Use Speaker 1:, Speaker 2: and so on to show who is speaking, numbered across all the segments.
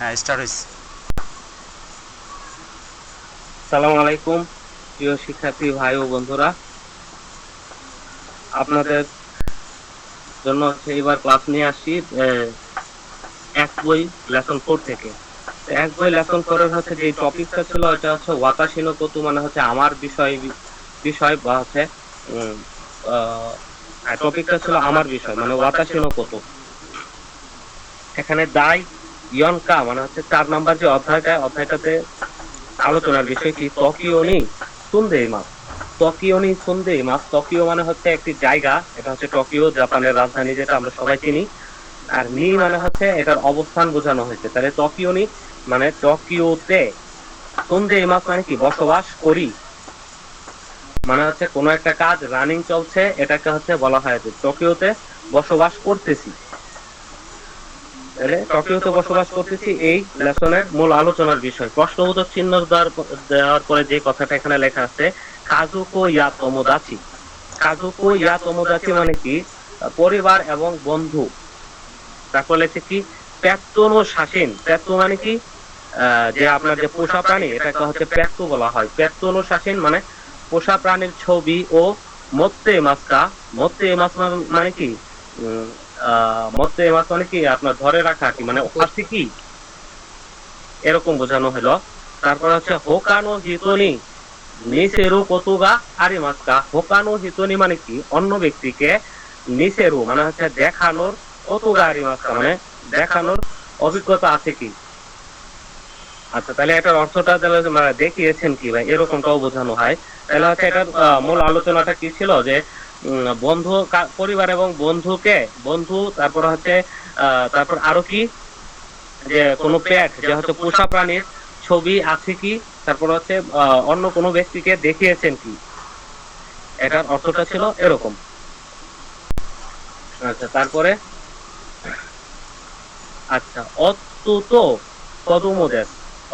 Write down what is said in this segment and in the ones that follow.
Speaker 1: হ্যাঁ, স্টার্ট হয়েছে।
Speaker 2: সালাম আলাইকুম প্রিয় শিক্ষার্থী ভাই ও বন্ধুরা, আপনাদের জন্য এবার ক্লাস নিয়ে আসছি এক বই লেসন 4 থেকে। তো এক বই লেসন 4 এর যে টপিকটা ছিল এটা ওয়াতাশি নো কোতু, মানে আমার বিষয় বিষয় বা টপিকটা ছিল আমার বিষয়, মানে ওয়াতাশি নো কোতু। এখানে দাই ইয়নকা মানে 4 নাম্বার যে অধ্যায়টাতে আলোচনার বিষয় কি টোকিও নি সুন্দেইমাস। টোকিও নি সুন্দেইমাস, টোকিও মানে একটি জায়গা, এটা টোকিও জাপানের রাজধানী, যেটা আমরা সবাই চিনি। আর নি মানে এটার অবস্থান বোঝানো হয়েছে। তাহলে টোকিও নি মানে টোকিওতে, সুন্দেইমাস মানে কি বসবাস করি, মানে কোনো একটা কাজ রানিং চলছে, এটাকে বলা হয় যে টোকিওতে বসবাস করতেছি। তাহলে টোকিওতে বসবাস করতেছি এই লেসনের মূল আলোচনার বিষয়। প্রশ্নবোধক চিহ্ন দেওয়ার পরে যে কথাটা এখানে লেখা আছে কাজুকো ইয়া তোমোদাচি। কাজুকো ইয়া তোমোদাচি মানে কি পরিবার এবং বন্ধু। তারপর লেখছে কি পেত্তনো শাসিন। পেত্তো মানে কি যে আপনার যে পোষা প্রাণী, এটাকে পেত্তো বলা হয়। পেত্তনো শাসিন মানে পোষা প্রাণীর ছবি ও মত্তে মাস্কা। মত্তে মাছ মানে কি মত্তে মাছ মানে কি আপনার ধরে রাখা কি, মানে আছে কি, এরকম বোঝানো হলো। তারপর হোকানো হিতনি নিসেরু কতুগা আরি মাস্কা। হোকানো হিতনি মানে কি অন্য ব্যক্তিকে, নিসেরু মানে দেখানোর, কতুগা আরি মাস্কা মানে দেখানোর অভিজ্ঞতা আছে কি। আচ্ছা, তাহলে এটার অর্থটা তাহলে দেখিয়েছেন কি ভাই, এরকমটাও বোঝানো হয়। তাহলে এটার মূল আলোচনাটা কি ছিল যে বন্ধু, পরিবার এবং বন্ধুকে, বন্ধু, তারপর তারপর আরো কি যে কোনো পেট যে পোষা প্রাণীর ছবি আছে কি, তারপর অন্য কোনো ব্যক্তিকে দেখিয়েছেন কি, এটার অর্থটা ছিল এরকম। আচ্ছা, তারপরে আচ্ছা অত্যুত কদমোদেশ।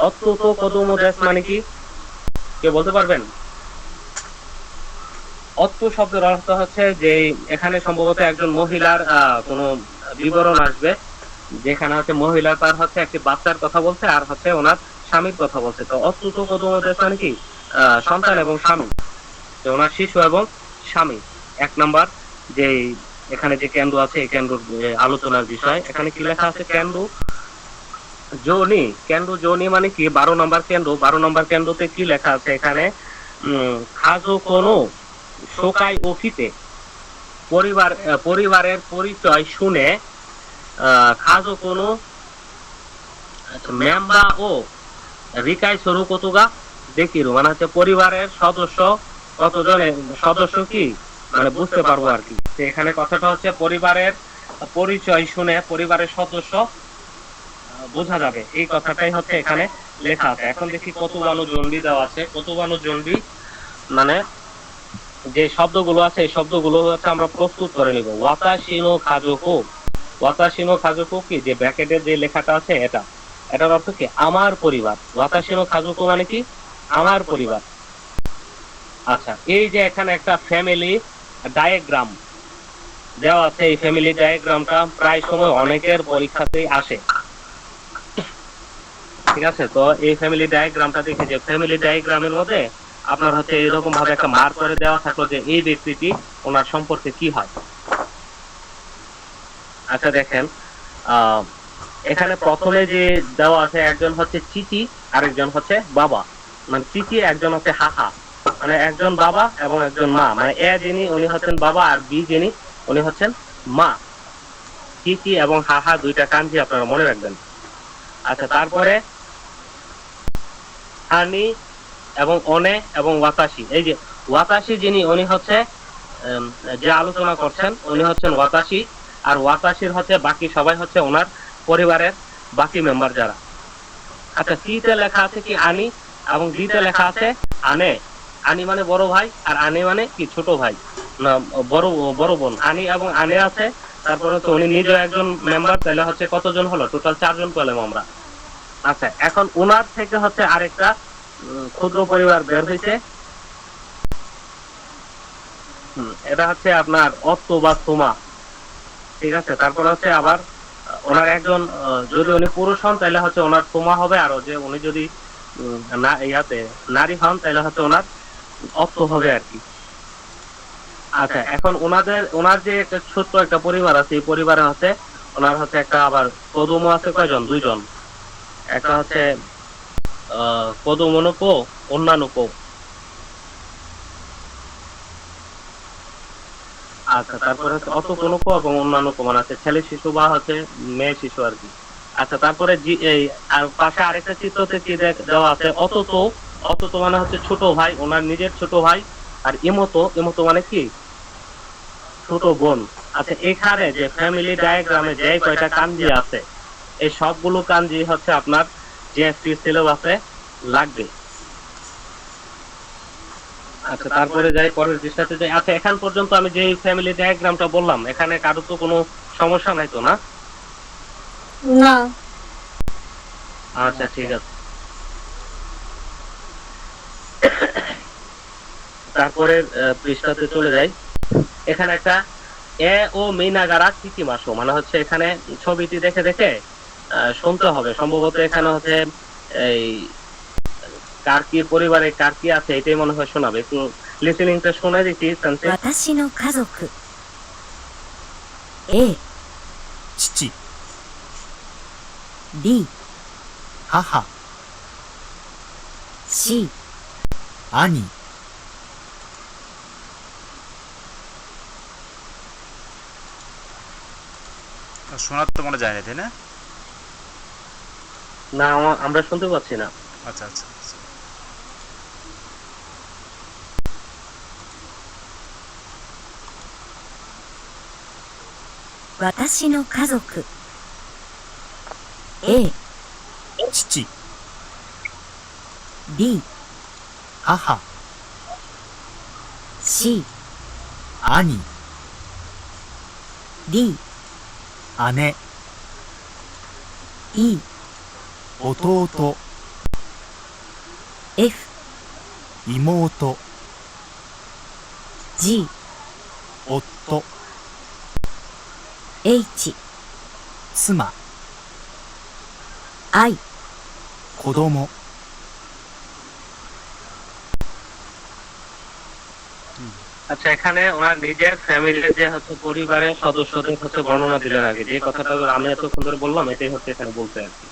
Speaker 2: অত্যুত কদমোদেশ মানে কি কে বলতে পারবেন? অত্ত শব্দের অর্থ যে এখানে সম্ভবত একজন মহিলার কোনো বিবরণ আসবে, যেখানে মহিলা তার একটি বাচ্চার কথা বলছে আর ওনার স্বামীর কথা বলছে। তো অত্যুত কদমোদেশ মানে কি সন্তান এবং স্বামী, যে ওনার শিশু এবং স্বামী। 1 নাম্বার যে এখানে যে কেন্দ্র আছে, এই কেন্দ্র আলোচনার বিষয়। এখানে কি লেখা আছে কেন্দ্র জোনি। কেন্দ্র জোনি মানে কি 12 নম্বর কেন্দ্র। 12 নম্বর কেন্দ্রতে কি লেখা আছে এখানে খাজো কোনো শোকাই ওকিতে। পরিবারের পরিচয় শুনে খাজো কোনো মেম্বা ও রিকাই সরু কতুগা দেখিরু মানে পরিবারের সদস্য কতজনের সদস্য কি মানে বুঝতে পারবো আর কি। এখানে কথাটা পরিবারের পরিচয় শুনে পরিবারের সদস্য বোঝা যাবে, এই কথাটাই এখানে লেখা আছে। এখন দেখি কতবানু জন্ডি দেওয়া আছে। কতবানু জন্ডি মানে যে শব্দগুলো আছে, এই শব্দগুলো আমরা প্রস্তুত করে নিব। ওয়াতাশিনো খাজোকো। ওয়াতাশিনো খাজোকো কি যে ব্র্যাকেটের যে লেখাটা আছে এটা, এটার অর্থ কি আমার পরিবার। ওয়াতাশিনো খাজোকো মানে কি আমার পরিবার। আচ্ছা, এই যে এখানে একটা ফ্যামিলি ডায়াগ্রাম দেওয়া আছে, এই ফ্যামিলি ডায়াগ্রামটা প্রায় সময় অনেকের পরীক্ষাতেই আসে, ঠিক আছে? তো এই ফ্যামিলি ডায়াগ্রামটা দেখে, যে ফ্যামিলি ডায়াগ্রামের মধ্যে আপনার এরকম ভাবে একটা মার্ক করে দেওয়া থাকলো যে এই ব্যক্তিটি ওনার সম্পর্কে কি হয়। আচ্ছা দেখেন, এখানে প্রথমে যে দেওয়া আছে একজন চিচি, আরেকজন বাবা। মানে চিচি একজন হাহা, মানে একজন বাবা এবং একজন মা। মানে এ যিনি উনি বাবা, আর বি যিনি উনি মা। চিচি এবং হাহা দুইটা কাঞ্জি আপনারা মনে রাখবেন। আচ্ছা, তারপরে আনি এবং অনে এবং ওয়াতাশি। এই যে ওয়াতাশি যিনি উনি যে আলোচনা করছেন উনি ওয়াতাশি, আর ওয়াতাশির বাকি সবাই ওনার পরিবারের বাকি মেম্বার যারা। আচ্ছা, সিতে লেখা আছে কি আনি, এবং ডিতে লেখা আছে আনে। আনি মানে বড় ভাই, আর আনে মানে কি ছোট ভাই, না বড় বোন। আনি এবং আনে আছে, তারপরে উনি নিজে একজন মেম্বার। তাহলে কতজন হলো? টোটাল 4 জন পেলাম আমরা। আচ্ছা, এখন ওনার থেকে আরেকটা ক্ষুদ্র পরিবার বের হয়েছে, এটা আপনার অত্ত বা সোমা, ঠিক আছে? তারপর আবার ওনার একজন যদি উনি পুরুষ হন তাহলে হচ্ছে ওনার তোমা হবে, আর যে উনি যদি না ইয়াতে নারী হন তাহলে হচ্ছে ওনার অর্থ হবে আর কি। আচ্ছা, এখন ওনার যে একটা ছোট্ট একটা পরিবার আছে, এই পরিবারে হচ্ছে ওনার হচ্ছে একটা আবার কদমও আছে, কয়জন, দুইজন। একটা হচ্ছে কদমনুকো, অন্যানুকো। আচ্ছা, তারপরে হচ্ছে অতকনুকো এবং অন্যানুকো, মানে হচ্ছে ছেলে শিশু বা হচ্ছে মেয়ে শিশু আর কি। আচ্ছা, তারপরে এই আর পাশে আরেকটা চিত্রতে কি দেওয়া আছে, অততো। অততো মানে হচ্ছে ছোট ভাই, ওনার নিজের ছোট ভাই। আর ইমতো, ইমতো মানে কি, ছোট বোন। আচ্ছা, এখানে যে ফ্যামিলি ডায়াগ্রামে যে কয়টা কাঞ্জি আছে, এই সবগুলো কাঞ্জি হচ্ছে আপনার জিএসটি সিলেবাসে লাগবে। আচ্ছা, তারপরে যাই পরের পৃষ্ঠাতে যাই। আচ্ছা, এখান পর্যন্ত আমি যে ফ্যামিলি ডায়াগ্রামটা বললাম, এখানে কারো তো কোনো সমস্যা নাই তো, না?
Speaker 1: না।
Speaker 2: আচ্ছা, ঠিক আছে। তারপরে পৃষ্ঠাতে চলে যাই। এখানে একটা এ ও মিনাগারা কিকিমাসো, মানে হচ্ছে এখানে ছবিটি দেখে দেখে শুনতে হবে। সম্ভবত এখানে হচ্ছে এই কার কি পরিবারে কার কি আছে এটাই মনে হয় শোনাবে। একটু লিসেনিংটা শুনে দিচ্ছি সেন্সে।
Speaker 3: 私の家族 A
Speaker 4: 父、
Speaker 3: B
Speaker 4: 母、
Speaker 3: C
Speaker 4: 兄、
Speaker 5: শোনার তো মনে যায় না, তাই না?
Speaker 2: না, আমরা শুনতে পাচ্ছি না।
Speaker 5: আচ্ছা আচ্ছা আচ্ছা।
Speaker 3: 私の家族 A
Speaker 4: 父、
Speaker 3: B
Speaker 4: 母、
Speaker 3: C
Speaker 4: 兄、
Speaker 3: D
Speaker 4: 姉、
Speaker 3: E
Speaker 4: 弟、
Speaker 3: F
Speaker 4: 妹、
Speaker 3: G
Speaker 4: 夫、
Speaker 3: H
Speaker 4: 妻、
Speaker 3: I
Speaker 4: 子供、
Speaker 2: আচ্ছা, এখানে ওনার নিজের ফ্যামিলির যে হচ্ছে পরিবারের সদস্যদের হচ্ছে বর্ণনা দিলেন আগে, যে কথাটা আমি এতক্ষণ ধরে বললাম এটাই হচ্ছে এখানে বলতে আর কি।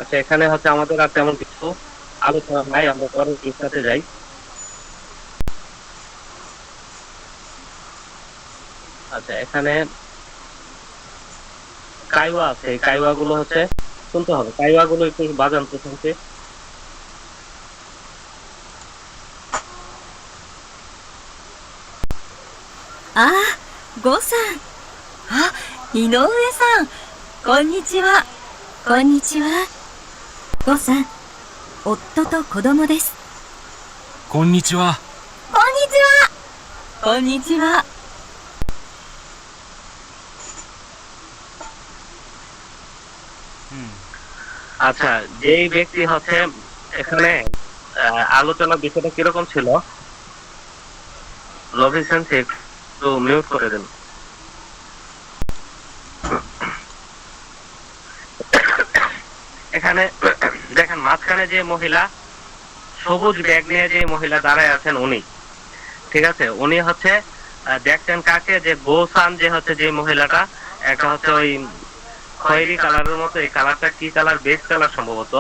Speaker 2: আচ্ছা, এখানে হচ্ছে আমাদের আর তেমন কিছু আলোচনা নাই, আমরা পরের পৃষ্ঠাতে যাই। আচ্ছা, এখানে কাইওয়া আছে, এই কাইওয়া গুলো হচ্ছে শুনতে হবে। কাইওয়া গুলো একটু বাজান তো শুনতে।
Speaker 3: あー、ゴさん。あ、井上さん。こんにちは。こんにちは。ゴさん、夫と子供です。
Speaker 6: こんにちは。
Speaker 3: こんにちは。こんにちは。
Speaker 5: হুম।
Speaker 2: আচ্ছা, যেই ব্যক্তি হচ্ছে এখানে আলোচনার বিষয়টা কিরকম ছিল, রবিনসন একটু মিউট করে দেন। এখানে দেখেন মাঝখানে যে মহিলা সবুজ ব্যাগ নিয়ে যে মহিলা দাঁড়ায় আছেন উনি, ঠিক আছে, উনি হচ্ছে দেখছেন কাকে, যে গোসান যে হচ্ছে যে মহিলাটা, একটা হচ্ছে ওই খয়েরি কালারের মতো, এই কালারটা কি কালার, বেজ কালার সম্ভবত।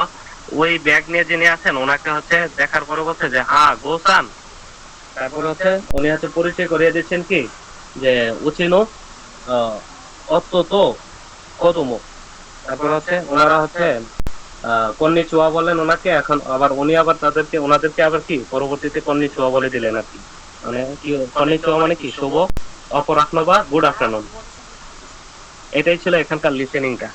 Speaker 2: ওই ব্যাগ নিয়ে যিনি আছেন ওনাকে হচ্ছে দেখার পরে বলছে যে হ্যাঁ গোসান। তারপরে হচ্ছে উনি হচ্ছে পরিচয় করিয়ে দিচ্ছেন কি, যে উচিনো অত্যতো কদমো। তারপর হচ্ছে ওনারা হচ্ছে কন্নিচুয়া বলেন ওনাকে। এখন আবার উনি আবার ওনাদেরকে আবার কি পরবর্তীতে কন্নিচুয়া বলে দিলেন আর কি। মানে কি কন্নিচুয়া মানে কি, শুভ অপরাহ্ন বা গুড আফটারনুন। এটাই ছিল এখানকার লিসেনিংটা।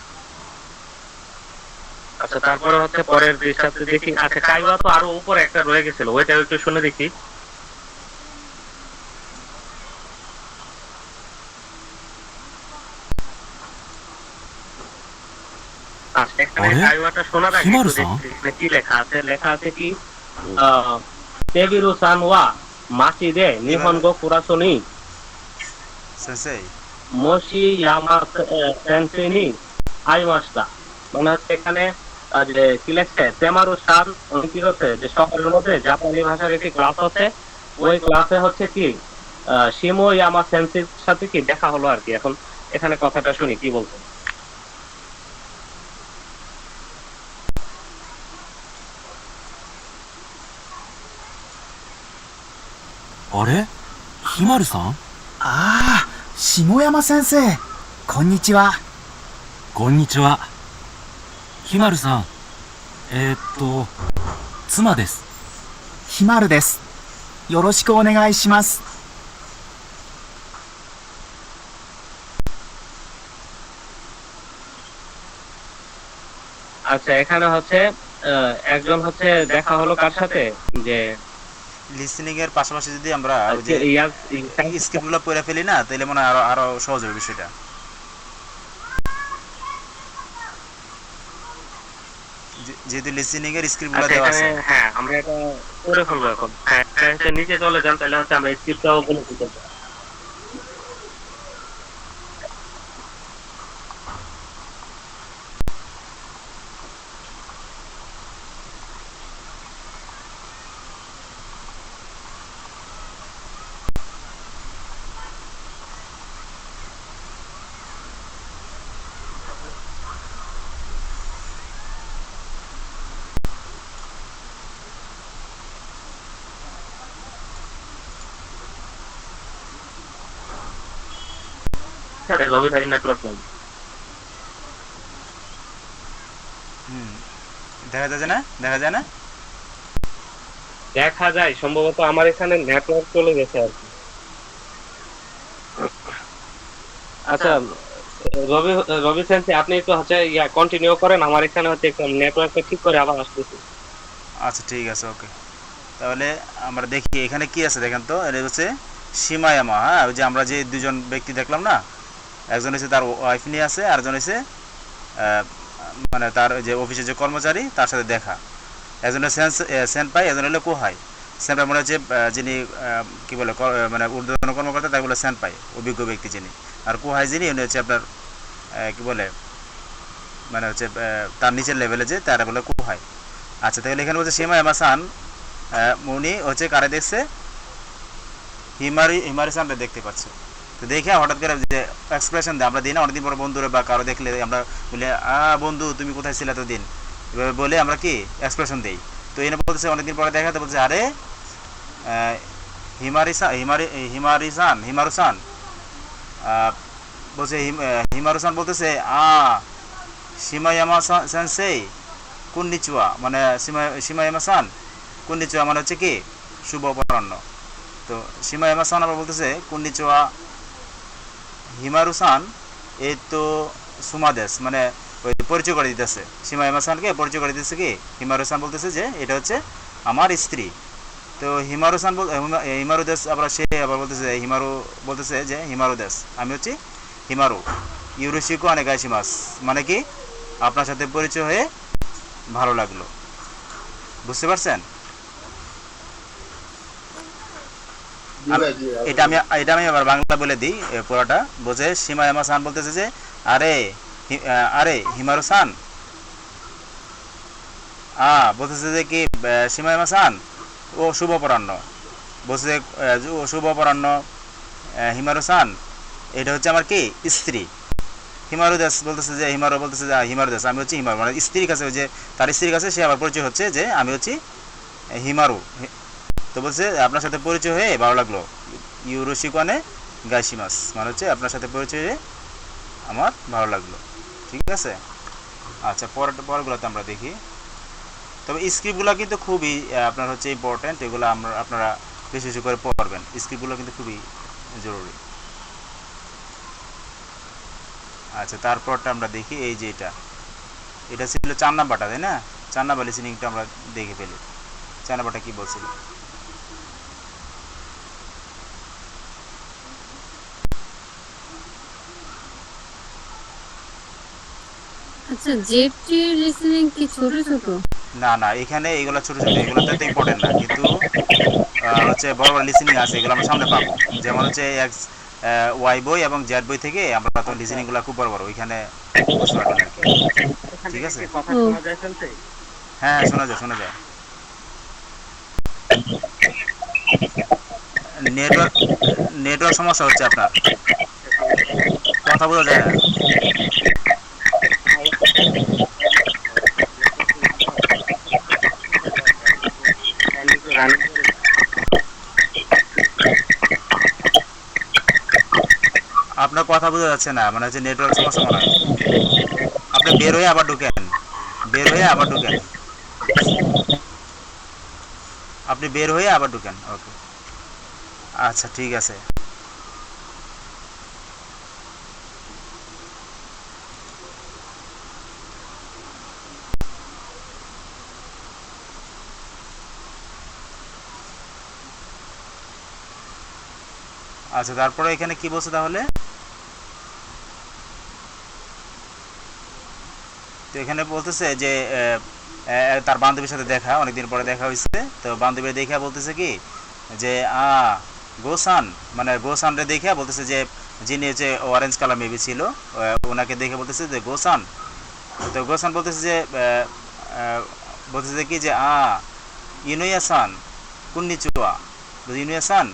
Speaker 2: আচ্ছা, তারপরে হচ্ছে পরের পৃষ্ঠাতে দেখি। আচ্ছা, কাইওয়া তো আরো উপরে একটা রয়ে গেছিল, ওইটাও একটু শুনে দেখি। আচ্ছা, এখানে
Speaker 6: আরে,
Speaker 2: কাইওয়াটা শোনার আগে
Speaker 6: হিমারু
Speaker 2: একটু
Speaker 6: সান।
Speaker 2: দেখি এখানে কি লেখা আছে। লেখা আছে কি, তেবিরু সান ওয়া মাসি দে নিহনগো কুরাসনি।
Speaker 5: সেন্সেই,
Speaker 2: মশি ইয়ামা সেন্সেনি আইমাস্তা, মানে হচ্ছে এখানে যে কি লেখছে তেমারু সান, উনি কি হচ্ছে যে সকালের মধ্যে জাপানি ভাষার একটি ক্লাস আছে, ওই ক্লাসে হচ্ছে কি শিমো ইয়ামা সেন্সির সাথে কি দেখা হলো আর কি। এখন এখানে কথাটা শুনি কি বলছে।
Speaker 6: あれひまるさん
Speaker 7: ああ、下山先生、こんにちは。
Speaker 6: こんにちは。ひまるさん、妻です。
Speaker 7: ひまるです。よろしくお願いします。
Speaker 2: আচ্ছা এখানে হচ্ছে একজন হচ্ছে দেখা হলো কার সাথে, যে
Speaker 5: লিসেনিং এর পাশাপাশি যদি আমরা ওই যে
Speaker 2: ইয়াস
Speaker 5: স্ক্রিপ্টগুলো পড়ে ফেলি না, তাহলে মনে হয় আরো আরো সহজ হবে বিষয়টা। যেহেতু লিসেনিং এর স্ক্রিপ্টগুলো
Speaker 2: আচ্ছা
Speaker 5: দেওয়া
Speaker 2: এখানে
Speaker 5: আছে।
Speaker 2: হ্যাঁ আমরা এটা করে ফেলবো এখন। হ্যাঁ হচ্ছে নিচে চলে যান, তাহলে হচ্ছে আমরা স্ক্রিপ্টটাও বলে দিতে পারবো। রবি ভাই নেটওয়ার্ক নেই।
Speaker 5: দেখা যায় না, দেখা যায় না।
Speaker 2: দেখা যায় সম্ভবত আমার এখানে নেটওয়ার্ক চলে গেছে আর কি। আচ্ছা রবি রবি সেন্সি আপনি একটু হচ্ছে কন্টিনিউ করেন, আমার এখানে হচ্ছে একটু নেটওয়ার্কটা ঠিক করে আবার আসতেছি।
Speaker 5: আচ্ছা ঠিক আছে, ওকে। তাহলে আমরা দেখি এখানে কি আছে দেখেন তো। এটা হচ্ছে সীমায়ামা। হ্যাঁ, ওই যে আমরা যে দুজন ব্যক্তি দেখলাম না, একজন হচ্ছে তার ওয়াইফ নিয়ে আছে, আর একজন হচ্ছে মানে তার যে অফিসের যে কর্মচারী তার সাথে দেখা। একজন সেনপাই, একজন হলো কোহাই। সেনপাই মনে হচ্ছে যিনি কি বলে মানে ঊর্ধ্বতন কর্মকর্তা, তাই বলে সেনপাই, অভিজ্ঞ ব্যক্তি যিনি। আর কোহাই যিনি, উনি হচ্ছে আপনার কি বলে মানে হচ্ছে তার নিচের লেভেলে যে তারা বলে কোহাই। আচ্ছা তাহলে এখানে বলছে সীমায়ামা সান, উনি হচ্ছে কারে দেখছে, হিমারি সানটা দেখতে পাচ্ছে। তো দেখে হঠাৎ করে যে এক্সপ্রেশন দেয়, আমরা দিই না অনেকদিন পর বন্ধুরে বা কারো দেখলে আমরা বলি বন্ধু তুমি কোথায় ছিলে এতদিন, এভাবে বলে আমরা কি এক্সপ্রেশন দিই। তো এনে বলতেছে অনেকদিন পরে দেখা, তো বলছে আরে হিমারু সান বলছে, হিমারু সান বলতেছে সীমায়ামা সেন্সেই কুন্নিচুয়া, মানে সীমায়ামা সান কুন্নিচুয়া মানে হচ্ছে কি শুভ অপরাহ্ন। তো সীমায়ামা সান আবার বলতেছে কুন্নিচুয়া হিমারু সান এই তো সুমাদেশ, মানে ওই পরিচয় করে দিতেছে সীমায়ামা সানকে, পরিচয় করে দিতেছে কি হিমারু সান বলতেছে যে এটা হচ্ছে আমার স্ত্রী। তো হিমারু সান হিমারু দেশ আবার সে আবার বলতেছে, হিমারু বলতেছে যে হিমারু দেশ, আমি হচ্ছি হিমারু ইউরোশিকো অনেকাইশিমাস, মানে কি আপনার সাথে পরিচয় হয়ে ভালো লাগলো। বুঝতে পারছেন? এটা আমি আবার বাংলা বলে দিই পুরোটা। বলছে সীমায়ামা সান বলতেছে যে আরে আরে হিমারু সান, বলতেছে যে কি সীমায়ামা সান ও শুভ অপরাহ্ন, বলছে ও শুভ অপরাহ্ন হিমারু সান এটা হচ্ছে আমার কি স্ত্রী। হিমারু দাস বলতেছে যে হিমারু বলতেছে যে হিমারু দাস, আমি হচ্ছি হিমারু, মানে স্ত্রীর কাছে, ওই যে তার স্ত্রীর কাছে সে আবার পরিচয় হচ্ছে যে আমি হচ্ছি হিমারু। তো বলছে আপনার সাথে পরিচয় হয়ে ভালো লাগলো, ইউরোশিকনে গাইশিমাস, মানে হচ্ছে আপনার সাথে পরিচয় হয়ে আমার ভালো লাগলো। ঠিক আছে। আচ্ছা পরগুলোতে আমরা দেখি। তবে স্ক্রিপ্টগুলো কিন্তু খুবই আপনার হচ্ছে ইম্পর্টেন্ট, এগুলো আপনারা বেশি বেশি করে পড়বেন। স্ক্রিপ্টগুলো কিন্তু খুবই জরুরি। আচ্ছা তারপরটা আমরা দেখি, এই যে এটা ছিল 4 নাম্বারটা, তাই না? 4 নাম্বার লিসেনিংটা আমরা দেখে ফেলি। 4 নাম্বারটা কি বলছিল?
Speaker 1: আচ্ছা জেডটি লিসেনিং কি ছোট ছোট?
Speaker 5: না না, এখানে এগুলো ছোট ছোট, এগুলো তো ইম্পর্টেন্ট না, কিন্তু হচ্ছে বড় বড় লিসেনিং আছে, এগুলো আমরা সামনে পাবো। যেমন হচ্ছে ওয়াই বই এবং জেড বই থেকে আমরা তো লিসেনিংগুলো খুব বড় বড় ওইখানে বুঝতে পারবেন আর কি।
Speaker 2: এখান
Speaker 5: ঠিক
Speaker 2: থেকে
Speaker 5: আছে।
Speaker 2: কি কথা
Speaker 1: ও
Speaker 2: শোনা যায় শুনতে?
Speaker 5: হ্যাঁ শোনা যায় শোনা যায়। নেটওয়ার্ক নেটওয়ার্ক সমস্যা হচ্ছে আপনার, কথা বোঝা যায় না। আপনার কথা বোঝা যাচ্ছে না, মানে হচ্ছে নেটওয়ার্ক সমস্যা মনে হয়। আপনি বের হয়ে আবার ঢুকেন, বের হয়ে আবার ঢুকেন, আপনি বের হয়ে আবার ঢুকেন। ওকে, আচ্ছা ঠিক আছে। আচ্ছা তারপরে এখানে কি বলছে তাহলে? তো এখানে বলতেছে যে তার বান্ধবীর সাথে দেখা, অনেকদিন পরে দেখা হয়েছে। তো বান্ধবীর দেখা বলতেছে কি যে গোসান, মানে গোসানরে দেখে বলতেছে যে যিনি হচ্ছে অরেঞ্জ কালার মেবি ছিল, ওনাকে দেখে বলতেছে যে গোসান। তো গোসান বলতেছে যে বলতেছে কি যে ইনুয়াসান কুন্নিচুয়া, ইনুয়াসান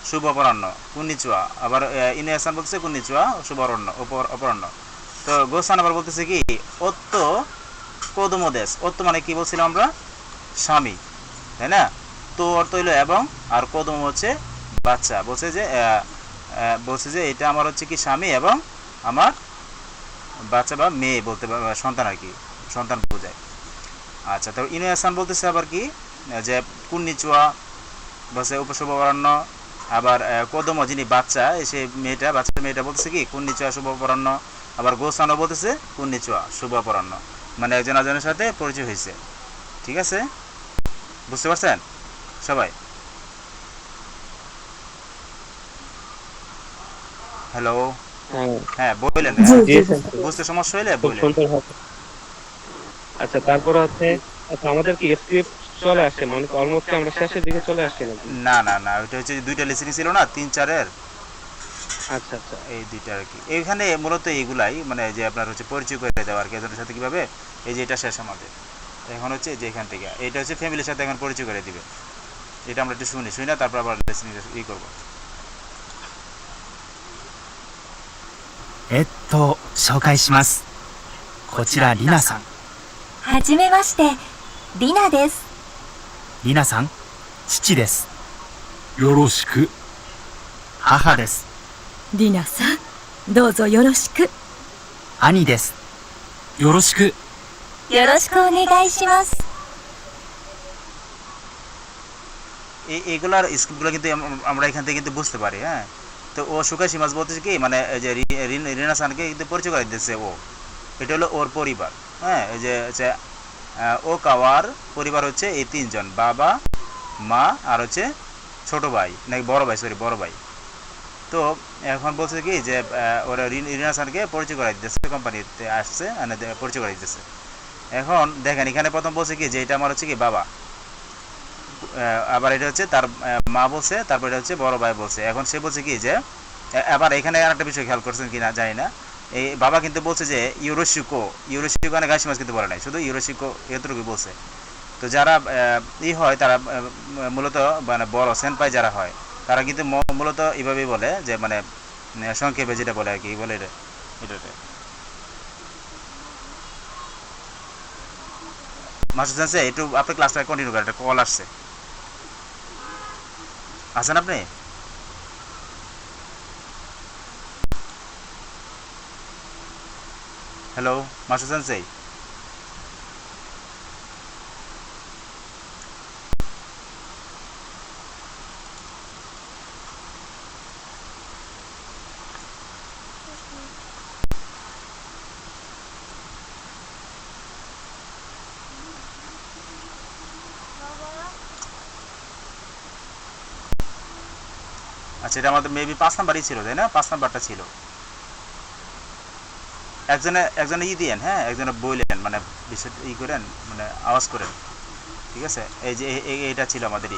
Speaker 5: শুভ অপরাহ্ন, কুন্নিচুয়া। আবার ইনুয়াসান বলতেছে কুন্নিচুয়া শুভ অপরাহ্ন। তো গোসান আবার বলতেছে কি অত্ত কোদমোদেশ, অত্ত মানে কি বলছিলাম আমরা, স্বামী, তাই না? তো অর্থ হইলো এবং, আর কদম হচ্ছে বাচ্চা। বলছে যে এটা আমার হচ্ছে কি স্বামী এবং আমার বাচ্চা বা মেয়ে বলতে সন্তান আর কি, সন্তান বোঝায়। আচ্ছা, তো ইনুয়াসান বলতেছে আবার কি যে কুন্নিচুয়া বলছে উপশুভ অপরাহ্ন। আবার কদম যিনি বাচ্চা, সে বাচ্চা মেয়েটা বলতেছে কি কুন্নিচুয়া শুভ অপরাহ্ন। আবার গোসানও বলতেছে কুন্নিচুয়া শুভ অপরাহ্ন, মানে একজন একজনের সাথে পরিচয় হয়েছে। ঠিক আছে, বুঝতে পারছেন সবাই? হ্যালো, হ্যাঁ বললেন,
Speaker 2: জি স্যার,
Speaker 5: বুঝতে সমস্যা হইলে
Speaker 2: খুব
Speaker 5: বললেন।
Speaker 2: সুন্দর হবে। আচ্ছা তারপর হচ্ছে, আচ্ছা আমাদের কি স্ক্রিপ্ট চলে আসছে, মানে অলমোস্ট আমরা শেষের দিকে চলে আসছি নাকি?
Speaker 5: না না না, ওইটা হচ্ছে দুইটা লিসেনিং ছিল না, 3-4-এর,
Speaker 2: আচ্ছা আচ্ছা
Speaker 5: এই দুইটা আর কি। এইখানে মূলত এইগুলাই, মানে যে আপনার হচ্ছে পরিচয় করে দেওয়া আর কি একজনের সাথে কিভাবে। এই যে এটা শেষ আমাদের, এখন হচ্ছে যে এখান থেকে এটা হচ্ছে ফ্যামিলির সাথে এখন পরিচয় করে দিবে। এটা আমরা একটু শুনি না, তারপর আবার লিসেনিং করবো।
Speaker 4: 紹介します。こちらリナさん。
Speaker 3: はじめまして、リナです。
Speaker 4: リナさん、父です。
Speaker 6: よろしく。
Speaker 4: 母です。
Speaker 3: リナさん、どうぞよろしく。
Speaker 4: 兄です。
Speaker 6: よろしく。
Speaker 3: よろしくお願いします。
Speaker 5: এইগুলার স্ক্রিপ্টগুলো কিন্তু আমরা এখান থেকে কিন্তু বুঝতে পারি। হ্যাঁ, তো ও সুকাশি মাছ বলতেছে কি, মানে এই যে রিনা সানকে কিন্তু পরিচয় করে দিচ্ছে ও, এটা হলো ওর পরিবার। হ্যাঁ, এই যে হচ্ছে ও কাওয়ার পরিবার হচ্ছে এই 3 জন, বাবা মা আর হচ্ছে ছোট ভাই, নাকি বড় ভাই, সরি বড় ভাই। তো এখন বলছে কি যে ওরা রিনা সানকে পরিচয় করে দিতেছে, কোম্পানিতে আসছে মানে পরিচয় করে দিতেছে। এখন দেখেন এখানে প্রথম বলছে কি যে এটা আমার হচ্ছে কি বাবা, আবার এটা হচ্ছে তার মা বলছে, তারপর এটা হচ্ছে বড় ভাই বলছে। এখন সে বলছে কি যে আবার এখানে আরেকটা বিষয় খেয়াল করছেন কিনা জানি না, এই বাবা কিন্তু বলছে যে ইউরোশিকো মানে গাছি মাছ কিন্তু বলে নাই, শুধু ইউরোশিকো এতটুকু বলছে। তো যারা হয় তারা মূলত মানে বড় সেনপাই যারা হয় তারা কিন্তু মূলত এইভাবেই বলে যে মানে সংক্ষেপে যেটা বলে আর কি বলে এটাতে। মাস্টার জানছে একটু আপনি ক্লাসটা কন্টিনিউ করেন, একটা কল আসছে। আছেন আপনি? হ্যালো মাস্টার সেন্সেই, আচ্ছা এটা আমাদের মেবি 5 নাম্বারই ছিল তাই না? 5 নাম্বারটা ছিল। একজনে দিয়েন, হ্যাঁ একজনে বললেন, মানে বিষয় করেন, মানে আওয়াজ করেন। ঠিক আছে, এই যে এইটা ছিল আমাদের।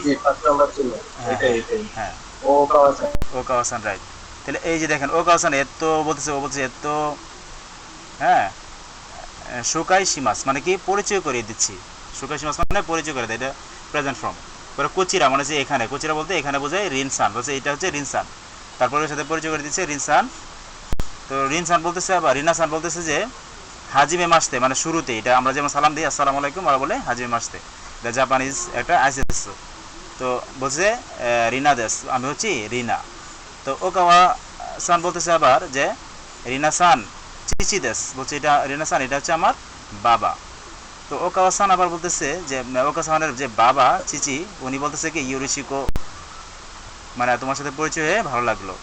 Speaker 5: হ্যাঁ ও কাওয়াসান রাইট। তাহলে এই যে দেখেন ওকাওসান এত বলতেছে, ও বলছে এত, হ্যাঁ, শোকাই শিমাস মানে কি পরিচয় করিয়ে দিচ্ছি, শোকাই শিমাস মানে পরিচয় করে দেয়, এটা প্রেজেন্ট ফর্ম। পরে কোচিরা মানে যে এখানে, কোচিরা বলতে এখানে বোঝায় রিনসান, বলছে এটা হচ্ছে রিনসান, তারপরে ওর সাথে পরিচয় করে দিচ্ছে রিনসান। তো রিনসান বলতেছে আবার রিনাসান বলতেছে যে হাজিমে মাসতে মানে শুরুতে, এটা আমরা যেমন সালাম দিই আসসালামু আলাইকুম, ওরা বলে হাজিমে মাসতে, এটা জাপানিজ একটা আইসিএস। তো বলছে রিনা দেশ, আমি হচ্ছি রিনা। তো ওকাওয়া সান বলতেছে আবার যে রিনা সান চিচি দেশ, বলছে এটা রিনা সান এটা হচ্ছে আমার বাবা। তো ওকাওয়া সান আবার বলতেছে যে ওকাওয়া সানের যে বাবা চিচি, উনি বলতেছে কি ইউরিশিকো মানে তোমার সাথে পরিচয় হয়ে ভালো লাগলো।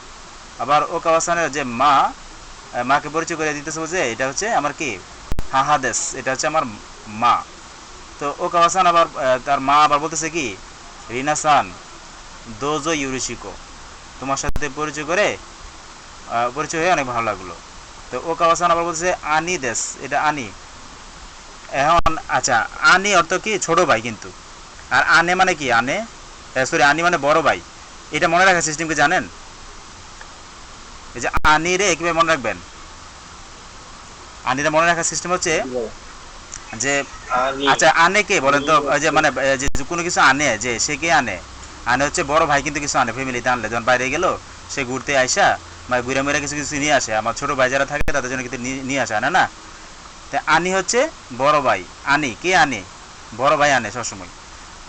Speaker 5: আবার ওকাওয়া সানের যে মা, মাকে পরিচয় করে দিতেছে বলছে এটা হচ্ছে আমার কি হাহা দেশ, এটা হচ্ছে আমার মা। তো ওকাওয়া সান আবার তার মা আবার বলতেছে কি রিনা সান দোজো ইউরিশিকো, তোমার সাথে পরিচয় হয়ে অনেক ভালো লাগলো। তো ওকাওয়া সান আবার বলছে আনি দেশ, এটা আনি। এখন আচ্ছা, আনি অর্থ কি ছোট ভাই কিন্তু, আর আনে মানে কি আনে, সরি আনি মানে বড় ভাই। এটা মনে রাখার সিস্টেম কি জানেন? এই যে আনি রে কিভাবে মনে রাখবেন, আনিরা মনে রাখার সিস্টেম হচ্ছে যে আচ্ছা আনে কে বলেন তো, যে মানে যে কোনো কিছু আনে, যে সে কে আনে, আনে হচ্ছে বড় ভাই কিন্তু কিছু আনে, ফ্যামিলিতে আনলে যখন বাইরে গেল সে ঘুরতে আইসা মানে ঘুরে মেরে কিছু কিছু নিয়ে আসে, আমার ছোট ভাই যারা থাকে তাদের জন্য কিন্তু নিয়ে আসে, আনে না? তা আনি হচ্ছে বড় ভাই, আনি কে আনে, বড় ভাই আনে সবসময়।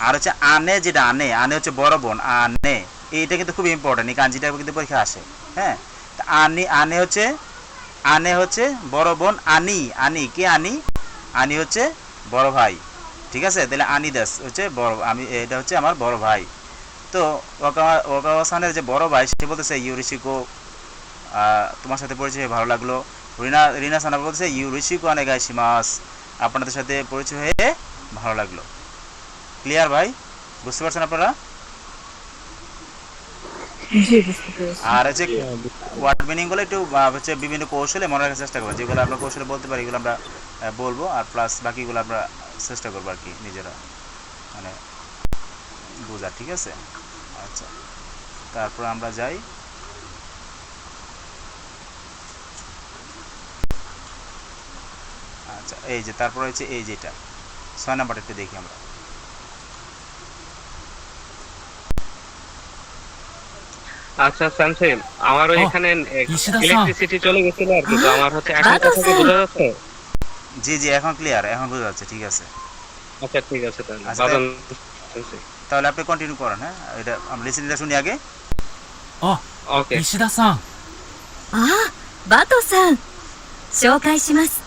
Speaker 5: আর হচ্ছে আনে যেটা আনে, আনে হচ্ছে বড় বোন আনে, এইটা কিন্তু খুব ইম্পর্টেন্ট, এই কাঞ্জিটা কিন্তু পরীক্ষা আসে। হ্যাঁ, আনে হচ্ছে বড় বোন, আনি কে আনি, আনি হচ্ছে বড় ভাই, ঠিক আছে? তাহলে আনি দাস হচ্ছে বড়, আমি এটা হচ্ছে আমার বড় ভাই। তো ওকাওয়া সানের যে বড় ভাই সে বলতেছে ইউরিশিকো তোমার সাথে পরিচয় ভালো লাগলো। রিনা সানা বলতেছে ইউরিশিকো অনেগাইশিমাস, আপনাদের সাথে পরিচয় হয়ে ভালো লাগলো। ক্লিয়ার ভাই, বুঝতে পারছেন আপনারা?
Speaker 1: জি, বুঝতে পেরেছি।
Speaker 5: আর হচ্ছে ওয়ার্ড মিনিং গুলো একটু হচ্ছে বিভিন্ন কৌশলে মনে রাখার চেষ্টা করবো, যেগুলো আমরা কৌশলে বলতে পারি এগুলো আমরা বলবো, আর প্লাস বাকিগুলো আমরা চেষ্টা করবো আর কি নিজেরা মানে বোঝা, ঠিক আছে? আচ্ছা, তারপর আমরা যাই। আচ্ছা, এই যে তারপর হচ্ছে এই যেটা 6 নাম্বারটা একটু দেখি আমরা।
Speaker 2: আচ্ছা স্যামসে, আমারও
Speaker 6: ও,
Speaker 2: এখানে
Speaker 6: ইশিদা-সান।
Speaker 2: ইলেকট্রিসিটি চলে গেছিল আর কি, তো আমার হচ্ছে এখন কথা কি বোঝা যাচ্ছে?
Speaker 5: জি জি, এখন ক্লিয়ার, এখন বোঝা যাচ্ছে, ঠিক আছে।
Speaker 2: আচ্ছা ঠিক আছে, তাহলে
Speaker 5: আচ্ছা,
Speaker 2: বাদন sensei।
Speaker 5: তাহলে আপনি কন্টিনিউ করেন। হ্যাঁ, এটা আমরা লিসেনিংটা শুনি আগে।
Speaker 6: あ、
Speaker 2: ওকে।
Speaker 6: 石田さん。
Speaker 3: ああ、バトさん。紹介します。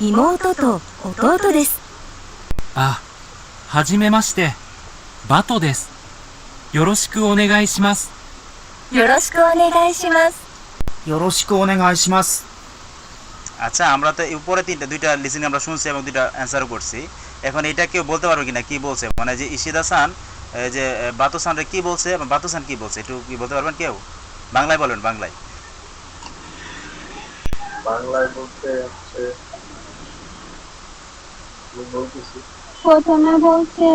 Speaker 3: 妹と弟です。
Speaker 6: あ、はじめまして。バトです。よろしくお願いします。
Speaker 3: よろしくお願いします。
Speaker 7: よろしくお願いします。
Speaker 5: আচ্ছা, আমরা তো উপরে দুইটা লিসেনিং আমরা শুনছি এবং দুইটা অ্যান্সারও করছি। এখন এটা কেউ বলতে পারবে কিনা কি বলছে, মানে যে ইশিদা সান যে বাতো সানরে কি বলছে এবং বাতো সান কি বলছে, একটু কি বলতে পারবেন কেউ? বাংলায় বলবেন, বাংলায়।
Speaker 8: প্রথমে বলছে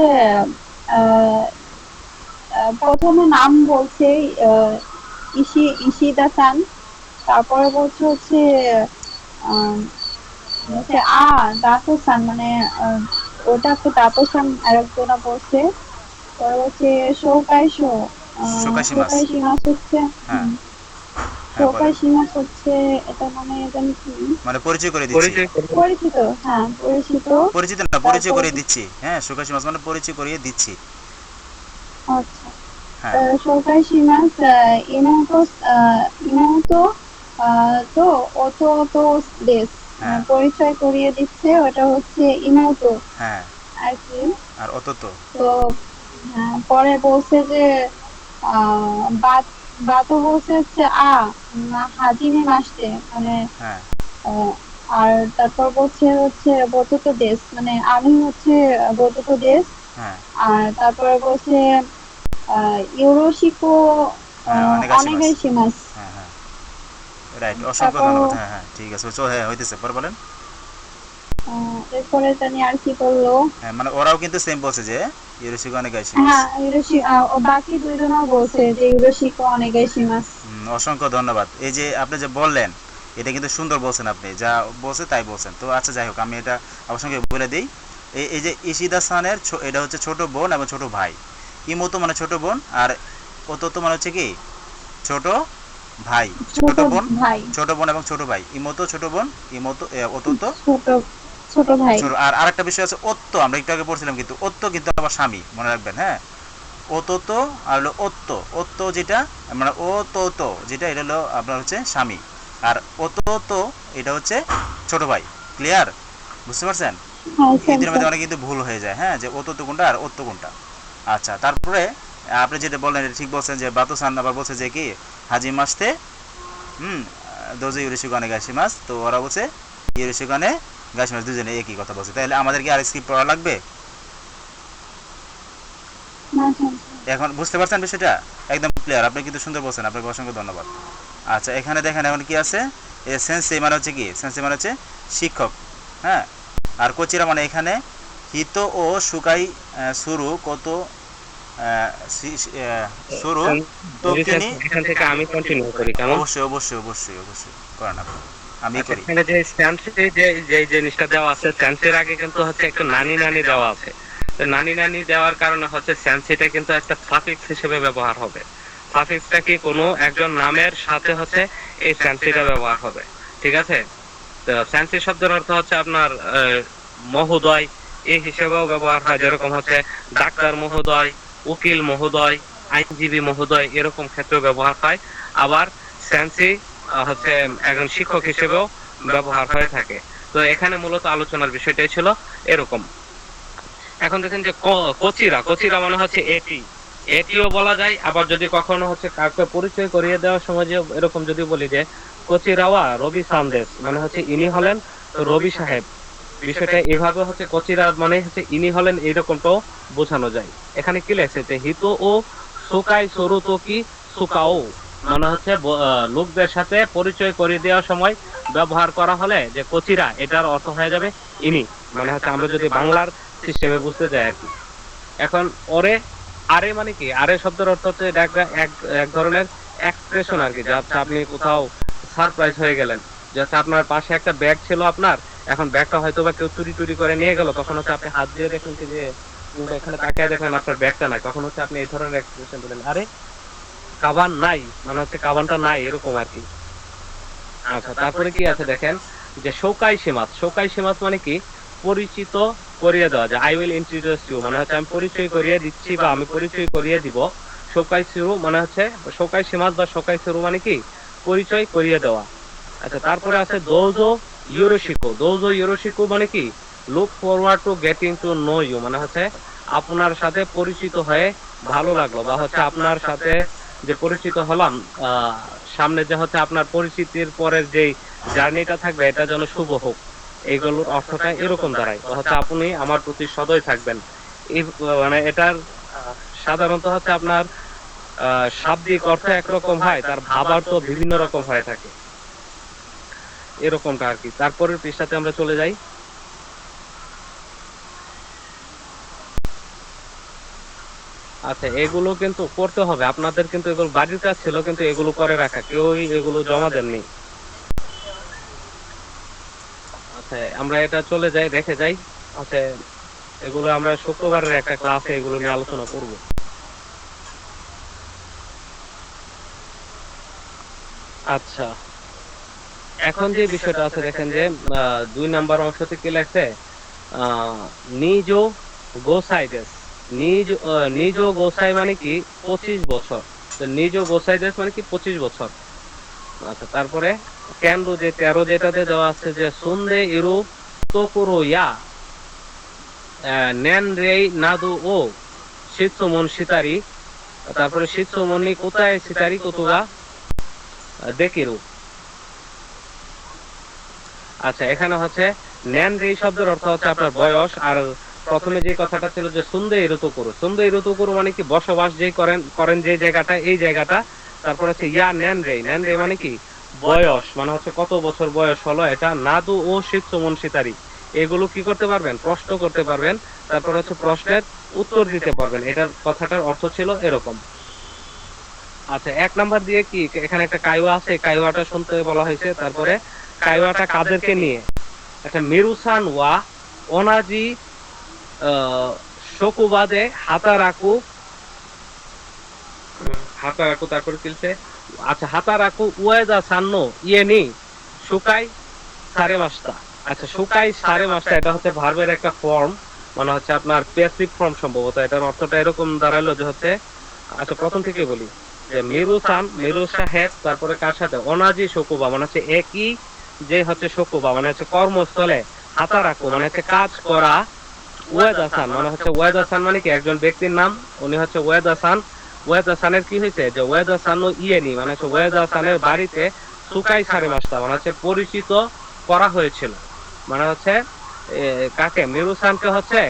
Speaker 8: প্রথমে নাম বলছে ইশিদা সান, তারপরে বলছে হচ্ছে দাতো সান, মানে ওটা তো দাতো সান আরেকজনা বলছে। পরে হচ্ছে শোকাইশো
Speaker 5: শোকাইশিমাস।
Speaker 8: শোকাইশিমাস হচ্ছে,
Speaker 5: হ্যাঁ,
Speaker 8: শোকাইশিমাস হচ্ছে এটা মানে জানি কি
Speaker 5: মানে পরিচয় করে দিচ্ছি,
Speaker 8: পরিচিত, হ্যাঁ পরিচিত,
Speaker 5: পরিচিত না পরিচয় করে দিচ্ছি। হ্যাঁ, শোকাইশিমাস মানে পরিচয় করিয়ে দিচ্ছি।
Speaker 8: আচ্ছা।
Speaker 5: হ্যাঁ,
Speaker 8: 紹介します。妹と弟です。
Speaker 5: হ্যাঁ।
Speaker 8: পরিচয় করিয়ে দিচ্ছে, ওটা হচ্ছে ইমোতো
Speaker 5: হ্যাঁ,
Speaker 8: আর কি।
Speaker 5: আর অত তো
Speaker 8: তো পরে বলছে যে বাতো বলছে হচ্ছে হাজিমে মাসতে, মানে
Speaker 5: হ্যাঁ,
Speaker 8: আর তারপর বলছে হচ্ছে বততো দেশ, মানে আমি হচ্ছে বততো দেশ।
Speaker 5: হ্যাঁ,
Speaker 8: আর তারপরে বলছে ইউরোশিকো অনেগাইশিমাস।
Speaker 5: হ্যাঁ, হ্যাঁ, রাইট, অসংখ্য ধন্যবাদ। হ্যাঁ হ্যাঁ, ঠিক আছে, হ্যাঁ হইতেছে, পরে বলেন।
Speaker 8: এরপরে জানি আর কি বললো।
Speaker 5: হ্যাঁ, মানে ওরাও কিন্তু সেম বলছে যে ইউরোশিকো ওনেগাইশিমাস।
Speaker 8: হ্যাঁ বাকি দুইজনও বলছে যে ইউরোশিকো অনেগাইশিমাস।
Speaker 5: অসংখ্য ধন্যবাদ। এই যে আপনি যে বললেন এটা কিন্তু সুন্দর বলছেন, আপনি যা বলছে তাই বলছেন। তো আচ্ছা যাই হোক, আমি এটা আমার সঙ্গে বলে দিই। এই যে ইশিদা সানের এটা হচ্ছে ছোট বোন এবং ছোট ভাই। ইমোতো মানে ছোট বোন, আর ওতোতো মানে হচ্ছে কি ছোট ভাই। ছোট বোন,
Speaker 8: ভাই,
Speaker 5: ছোট বোন এবং ছোট ভাই। ইমোতো ছোট বোন, ইমোতো ওতোতো
Speaker 8: ছোট ছোট ভাই।
Speaker 5: ছোট। আর আরেকটা বিষয় আছে ওত্তো, আমরা একটু আগে পড়ছিলাম, কিন্তু ওত্তো কিন্তু আবার স্বামী, মনে রাখবেন। হ্যাঁ, ওতোতো আর হলো ওত্তো। ওত্তো যেটা মানে ওতোতো যেটা, এটা হলো আপনার হচ্ছে স্বামী, আর ওতোতো এটা হচ্ছে ছোট ভাই। ক্লিয়ার? বুঝতে পারছেন?
Speaker 8: হ্যাঁ,
Speaker 5: এদের মধ্যে অনেক কিন্তু ভুল হয়ে যায়, হ্যাঁ, যে ওতোতো কোনটা আর ওত্তো কোনটা। আচ্ছা, তারপরে আপনি যেটা বললেন এটা ঠিক বলছেন যে বাতোসান আবার বলছে যে কি হাজি মাসতে দোজে ইউরিশিকো ওনেগাইশিমাস। তো ওরা বলছে ইউরিশিকো ওনেগাইশিমাস, দুজনে একই কথা বলছে। তাহলে আমাদের কি আর স্ক্রিপ্ট পড়া লাগবে? এখন বুঝতে পারছেন বিষয়টা? একদম ক্লিয়ার। আপনি কিন্তু সুন্দর বলছেন, আপনাকে অসংখ্য ধন্যবাদ। আচ্ছা, এখানে দেখেন এখন কি আছে, সেন্সেই মানে হচ্ছে কি, সেন্সেই মানে হচ্ছে শিক্ষক। হ্যাঁ, আর কোচিরা মানে এখানে হিতো ও সুকাই সুরু কত সুরু তো তিনি।
Speaker 2: এখান থেকে আমি কন্টিনিউ করি, কেমন?
Speaker 5: অবশ্যই অবশ্যই অবশ্যই অবশ্যই করেন আপনি, আমি করি।
Speaker 2: এখানে যে স্ট্যান্সে যে জিনিসটা দেওয়া আছে, স্ট্যান্সের আগে কিন্তু হচ্ছে একটা নানি নানি দেওয়া আছে। তো নানি নানি দেওয়ার কারণে হচ্ছে স্ট্যান্সিটা কিন্তু একটা সাফিক্স হিসেবে ব্যবহার হবে। সাফিক্সটা কি কোনো একজন নামের সাথে হচ্ছে এই স্ট্যান্সিটা ব্যবহার হবে, ঠিক আছে? তো স্ট্যান্সি শব্দের অর্থ হচ্ছে আপনার মহোদয়, এই হিসেবেও ব্যবহার হয়। যেরকম হচ্ছে ডাক্তার মহোদয়, উকিল মহোদয়, আইনজীবী মহোদয়, এরকম ক্ষেত্রে ব্যবহার হয়। আবার স্ট্যান্সি হচ্ছে একজন শিক্ষক হিসেবেও ব্যবহার হয়ে থাকে। তো এখানে মূলত আলোচনার বিষয়টাই ছিল এরকম। এখন দেখেন যে কোচিরা, কোচিরা মানে হচ্ছে এটিও বলা যায়। আবার যদি কখনো হচ্ছে কাউকে পরিচয় করিয়ে দেওয়ার সময় যে এরকম যদি বলি যে কোচিরাওয়া রবি সান্দেশ, মানে হচ্ছে ইনি হলেন রবি সাহেব, বিষয়টা এভাবে হচ্ছে কোচিরা মানে হচ্ছে ইনি হলেন, এইরকমটাও বোঝানো যায়। এখানে কি লেখছে যে হিতো ও সুকাই সরুতো কি সুকাও, মানে হচ্ছে লোকদের সাথে পরিচয় করিয়ে দেওয়ার সময় ব্যবহার করা হলে যে কোচিরা, এটার অর্থ হয়ে যাবে ইনি, মানে হচ্ছে আমরা যদি বাংলার সিস্টেমে বুঝতে যাই আর কি। এখন ওরে, আরে মানে কি, আরে শব্দের অর্থ হচ্ছে এটা এক ধরনের এক্সপ্রেশন আর কি। যে আচ্ছা আপনি কোথাও সারপ্রাইজ হয়ে গেলেন, যে আচ্ছা আপনার পাশে একটা ব্যাগ ছিল আপনার, এখন ব্যাগটা হয়তো বা কেউ চুরি টুরি করে নিয়ে গেল, তখন হচ্ছে আপনি হাত দিয়ে দেখেন যে এখানে তাকিয়ে দেখেন আপনার ব্যাগটা নাই, তখন হচ্ছে আপনি এই ধরনের এক্সপ্রেশন দিলেন, আরে কাবান নাই, মানে হচ্ছে কাবানটা নাই, এরকম আর কি। আচ্ছা, তারপরে কি আছে দেখেন যে শোকাই সীমাত। শোকাই সীমাত মানে কি পরিচিত করিয়ে দেওয়া, যে আই উইল ইন্ট্রোডিউস ইউ, মানে হচ্ছে আমি পরিচয় করিয়ে দিচ্ছি বা আমি পরিচয় করিয়ে দিব। শোকাই সিরু মানে হচ্ছে শোকাই সীমাত বা শোকাই সিরু মানে কি পরিচয় করিয়ে দেওয়া। আচ্ছা, তারপরে আছে দোজো ইউরোশিকো। দোজো ইউরোশিকো মানে কি look forward to getting to know you, মানে হচ্ছে আপনার সাথে পরিচিত হয়ে ভালো লাগলো, বা হচ্ছে আপনার সাথে যে পরিচিত হলাম, সামনে যে হচ্ছে আপনার পরিচিতির পরের যে জার্নিটা থাকবে এটা যেন শুভ হোক, এইগুলোর অর্থটা এরকম দাঁড়ায়। হচ্ছে আপনি আমার প্রতি সদয় থাকবেন, এই মানে এটার সাধারণত হচ্ছে আপনার শাব্দিক অর্থ একরকম হয়, তার ভাবার্থ বিভিন্ন রকম হয়ে থাকে, এরকমটা আর কি। তারপরের পৃষ্ঠাতে আমরা চলে যাই। আচ্ছা, এগুলো কিন্তু করতে হবে আপনাদের, কিন্তু এগুলো বাড়ির কাজ ছিল, কিন্তু এগুলো করে রাখা, কেউই এগুলো জমা দেননি। আচ্ছা, আমরা এটা চলে যাই, রেখে যাই। আচ্ছা, এগুলো আমরা শুক্রবারের একটা ক্লাসে এগুলো নিয়ে আলোচনা করব। আচ্ছা, এখন যে বিষয়টা আছে দেখেন যে 2 নাম্বার অংশতে কি লেখছে, নিজো গোসাইডেস। নিজ গোসাই মানে কি 25 বছর। নিজো গোসাইডেস মানে কি 25 বছর। আচ্ছা, তারপরে কেন্দ্র যে 13 যেটাতে দেওয়া আছে যে সুন্দে ইরু তোকুরো ইয়া নেন রেই নাদু ও শীতসুমন সিতারি। তারপরে শীতসুমনি কোথায় সিতারি কোতুগা দেখিরু। আচ্ছা, এখানে হচ্ছে নেন রেই শব্দের অর্থ হচ্ছে আপনার বয়স। আর প্রথমে যে কথাটা ছিল যে সুন্দে ঋতু করু, সুন্দে ঋতু করু মানে কি বসবাস যে করেন যে জায়গাটা, এই জায়গাটা। তারপর হচ্ছে ইয়া নেন রে, নেন রে মানে কি বয়স, মানে হচ্ছে কত বছর বয়স হলো এটা। নাদু ও শীতসুমন সিতারি, এগুলো কি করতে পারবেন, প্রশ্ন করতে পারবেন, তারপর হচ্ছে প্রশ্নের উত্তর দিতে পারবেন। এটার কথাটার অর্থ ছিল এরকম। আচ্ছা, 1 নাম্বার দিয়ে কি এখানে একটা কাইওয়া আছে, কাইওয়াটা শুনতে বলা হয়েছে। তারপরে কাইওয়াটা কাদেরকে নিয়ে, একটা মিরুসান ওয়া ওনাজি শকুবাদে হাতারাকু হাতারাকু, তারপরে কিলছে, আচ্ছা হাতারাকু উয়েদা সান্নো ইয়েনি শুকাই সাড়ে মাসটা। আচ্ছা, শুকাই সাড়ে মাসটা এটা হচ্ছে ভার্বের একটা ফর্ম, মানে হচ্ছে আপনার প্যাসিভ ফর্ম সম্ভবত। এটার অর্থটা এরকম দাঁড়ালো যে হচ্ছে, আচ্ছা প্রথম থেকে বলি যে মিরুসান, মিরু সাহেব, তারপরে কার সাথে, অনাজি শকুবা মানে হচ্ছে একই যে হচ্ছে শকুবা মানে হচ্ছে কর্মস্থলে, হাতারাকু মানে হচ্ছে কাজ করা, ওয়েদাসান মানে হচ্ছে, ওয়েদাসান মানে কি একজন ব্যক্তির নাম, উনি হচ্ছে ওয়েদাসান। ওয়েদাসানের কি হয়েছে যে ওয়েদাসান ইয়েনি মানে হচ্ছে ওয়েদাসানের বাড়িতে সুকাই সাড়ে মাসটা মানে হচ্ছে পরিচিত করা হয়েছিল। মানে হচ্ছে কাকে, মিরুসানকে হচ্ছে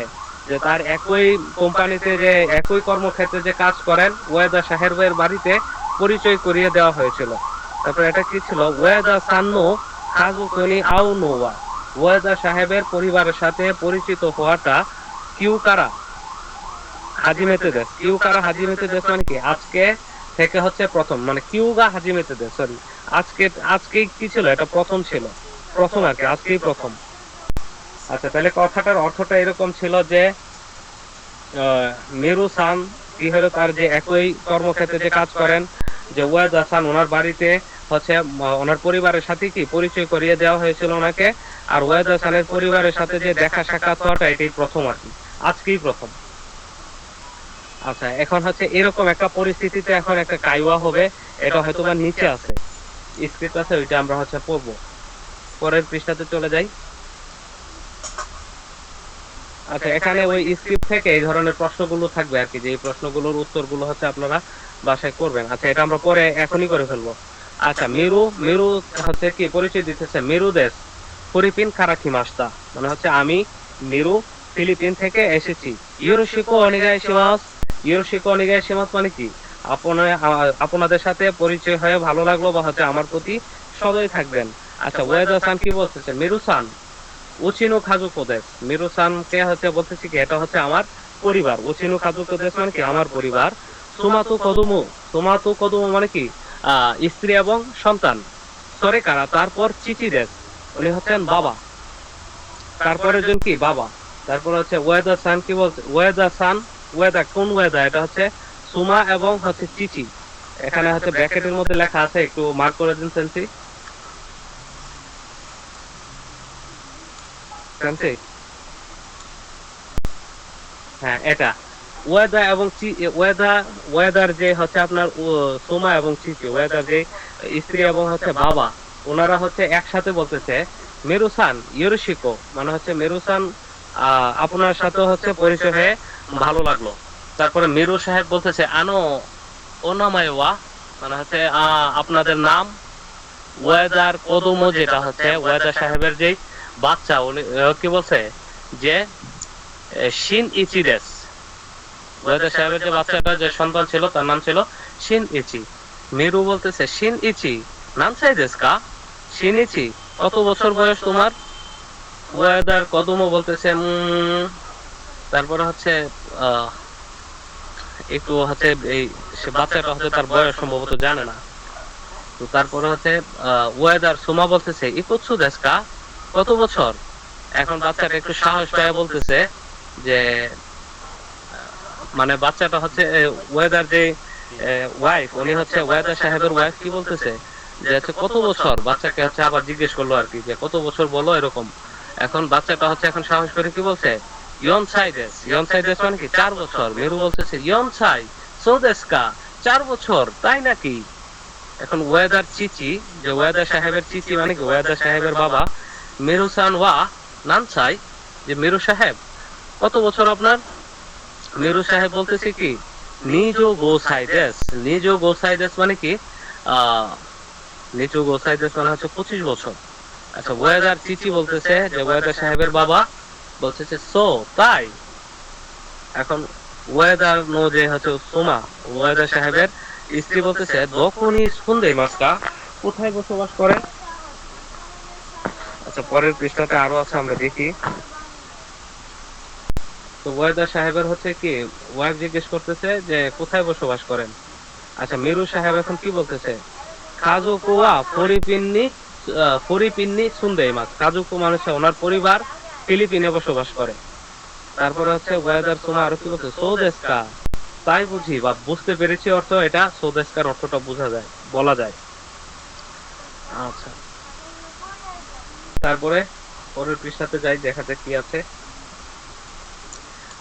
Speaker 2: যে তার একই কোম্পানিতে যে একই কর্মক্ষেত্রে যে কাজ করেন ওয়েদা সাহেবের বাড়িতে পরিচয় করিয়ে দেওয়া হয়েছিল। তারপর এটা কি ছিল, ওয়েদা সান্নো কাজুকনি আউ নোয়া, ওয়েদা সাহেবের পরিবারের সাথে পরিচিত হওয়াটা কিউকারা হাজিমেতে দেশ। কিউকারা হাজিমেতে দেশ মানে কি আজকে থেকে হচ্ছে প্রথম, মানে কিউগা হাজিমেতে দেশ, সরি আজকে কি ছিল, এটা প্রথম ছিল, প্রথম আর কি, আজকেই প্রথম। আচ্ছা, তাহলে কথাটার অর্থটা এরকম ছিল যে মিরুসান কি হলো, তার যে একই কর্মক্ষেত্রে যে কাজ করেন যে ওয়াদাসান, ওনার বাড়িতে হচ্ছে ওনার পরিবারের সাথে কি পরিচয় করিয়ে দেওয়া হয়েছিল ওনাকে। আর ওয়াদাসানের পরিবারের সাথে যে দেখা সাক্ষাৎ হওয়াটা এটাই প্রথম আর কি, আজকেই প্রথম। আচ্ছা, এখন হচ্ছে এরকম একটা পরিস্থিতিতে এখন একটা কাইওয়া হবে, এটা হয়তো বা নিচে আছে, স্ক্রিপ্ট আছে, ওইটা আমরা হচ্ছে পড়বো। পরের পৃষ্ঠাতে চলে যাই। আচ্ছা, এখানে ওই স্ক্রিপ্ট থেকে এই ধরনের প্রশ্নগুলো থাকবে আর কি, যে এই প্রশ্নগুলোর উত্তরগুলো হচ্ছে আপনারা বাসায় করবেন। আচ্ছা, এটা আমরা পরে এখনই করে ফেলবো। আচ্ছা, মিরু মিরু হচ্ছে কি পরিচয় দিতেছে, মিরু দেশ ফিলিপিন কারাকি মাস্তা মানে হচ্ছে আমি মিরু ফিলিপিন থেকে এসেছি। ইউরোশিকো অনিগাই শিমাস, ইউরোশিকো অনিগাই শিমাস মানে কি আপনাদের সাথে পরিচয় হয়ে ভালো লাগলো, বা হচ্ছে আমার প্রতি সদয় থাকবেন। আচ্ছা, ওয়েদা সান কি বলতেছে, মিরু সান উচিনো খাজুকো দেশ, মিরুসানকে হচ্ছে বলতেছি কি এটা হচ্ছে আমার পরিবার, উচিনো খাজুকো দেশ মানে কি আমার পরিবার। সুমাতু কদমু, সুমাতু কদমু মানে কি স্ত্রী এবং সন্তান। সরে কারা, তারপর চিচি দেশ উনি হচ্ছেন বাবা, তারপরে জন কি বাবা। তারপর হচ্ছে ওয়েদা সান কি বলছে, ওয়েদা সান, ওয়েদা কোন ওয়েদা, এটা হচ্ছে সুমা এবং হচ্ছে চিচি, এখানে হচ্ছে ব্র্যাকেটের মধ্যে লেখা আছে, একটু মার্ক করে দিন সেন্সি। হ্যাঁ, এটা ওয়েদা এবং ওয়েদার যে হচ্ছে আপনার সোমা এবং চিচি, ওয়েদার যে স্ত্রী এবং হচ্ছে বাবা, ওনারা হচ্ছে একসাথে বলতেছে মেরুসান ইউরোশিকো মানে হচ্ছে মেরুসান আপনার সাথে হচ্ছে পরিচয় হয়ে ভালো লাগলো। তারপরে মেরু সাহেব বলতেছে আনো ওনামাইওয়া মানে হচ্ছে আপনাদের নাম। ওয়েদার কদমো যেটা হচ্ছে ওয়েদার সাহেবের যে বাচ্চা, উনি কি বলছে যে শিন ইচিদেস, ওয়েদার সাহেবের যে বাচ্চাটা যে সন্তান ছিল তার নাম ছিল শিন ইচি। মিরু বলতেছে শিন ইচি নাম চাইদেস কা, শিন ইচি কত বছর বয়স তোমার? ওয়েদার কদমো বলতেছে তারপরে হচ্ছে একটু হচ্ছে এই বাচ্চাটা হচ্ছে তার বয়স সম্ভবত জানে না। তো তারপরে হচ্ছে ওয়েদার সোমা বলতেছে ইকুৎসু দেশকা কত বছর? এখন বাচ্চাটা একটু সাহস পেয়ে বলতেছে যে মানে বাচ্চাটা হচ্ছে ওয়েদার যে ওয়াইফ, উনি হচ্ছে ওয়েদার সাহেবের ওয়াইফ কি বলতেছে যে হচ্ছে কত বছর, বাচ্চাকে হচ্ছে আবার জিজ্ঞেস করলো আর কি যে কত বছর বলো এরকম। এখন বাচ্চাটা হচ্ছে এখন সাহস করে কি বলছে ইয়ন সাইদেস, ইয়ন সাইদেস মানে কি 4 বছর। মেরু বলতেছে ইয়ন সাই সোদেসকা 4 বছর, তাই নাকি? এখন ওয়েদার চিচি যে ওয়েদার সাহেবের চিচি মানে কি ওয়েদার সাহেবের বাবা মেরুসান ওয়া নানসাই, যে মেরু সাহেব কত বছর আপনার? মেরু সাহেব বলতেছে কি নিজো গোসাইদেস, নিজো গোসাইদেস মানে কি নিজো গোসাইদেস মানে হচ্ছে 25 বছর। আচ্ছা, ওয়েদার চিচি বলতেছে যে ওয়েদার সাহেবের বাবা বলতেছে সো তাই। এখন ওয়েদার নো যে হচ্ছে সোমা ওয়েদার সাহেবের স্ত্রী বলতেছে দখনি সুন্দর মাসকা কোথায় বসবাস করে? আচ্ছা, পরের পৃষ্ঠাতে আরো আছে, আমরা দেখি। তো ওয়েদার সাহেবের হচ্ছে কি, ওয়াইফ জিজ্ঞেস করতেছে যে কোথায় বসবাস করেন। আচ্ছা, মিরু সাহেব এখন কি বলতেছে, কাজুকো ওয়া ফরিপিন্নি সুন্দেইমাস। কাজুকো মানে হচ্ছে ওনার পরিবার ফিলিপিনে বসবাস করে। তারপরে হচ্ছে ওয়েদার সুমা আরো কি বলছে, সৌদেশকা, তাই বুঝি বা বুঝতে পেরেছি অর্থ এটা, সৌদেশকার অর্থটা বোঝা যায়, বলা যায়। আচ্ছা, তারপরে পরের পৃষ্ঠাতে যাই, দেখা যাক কি আছে।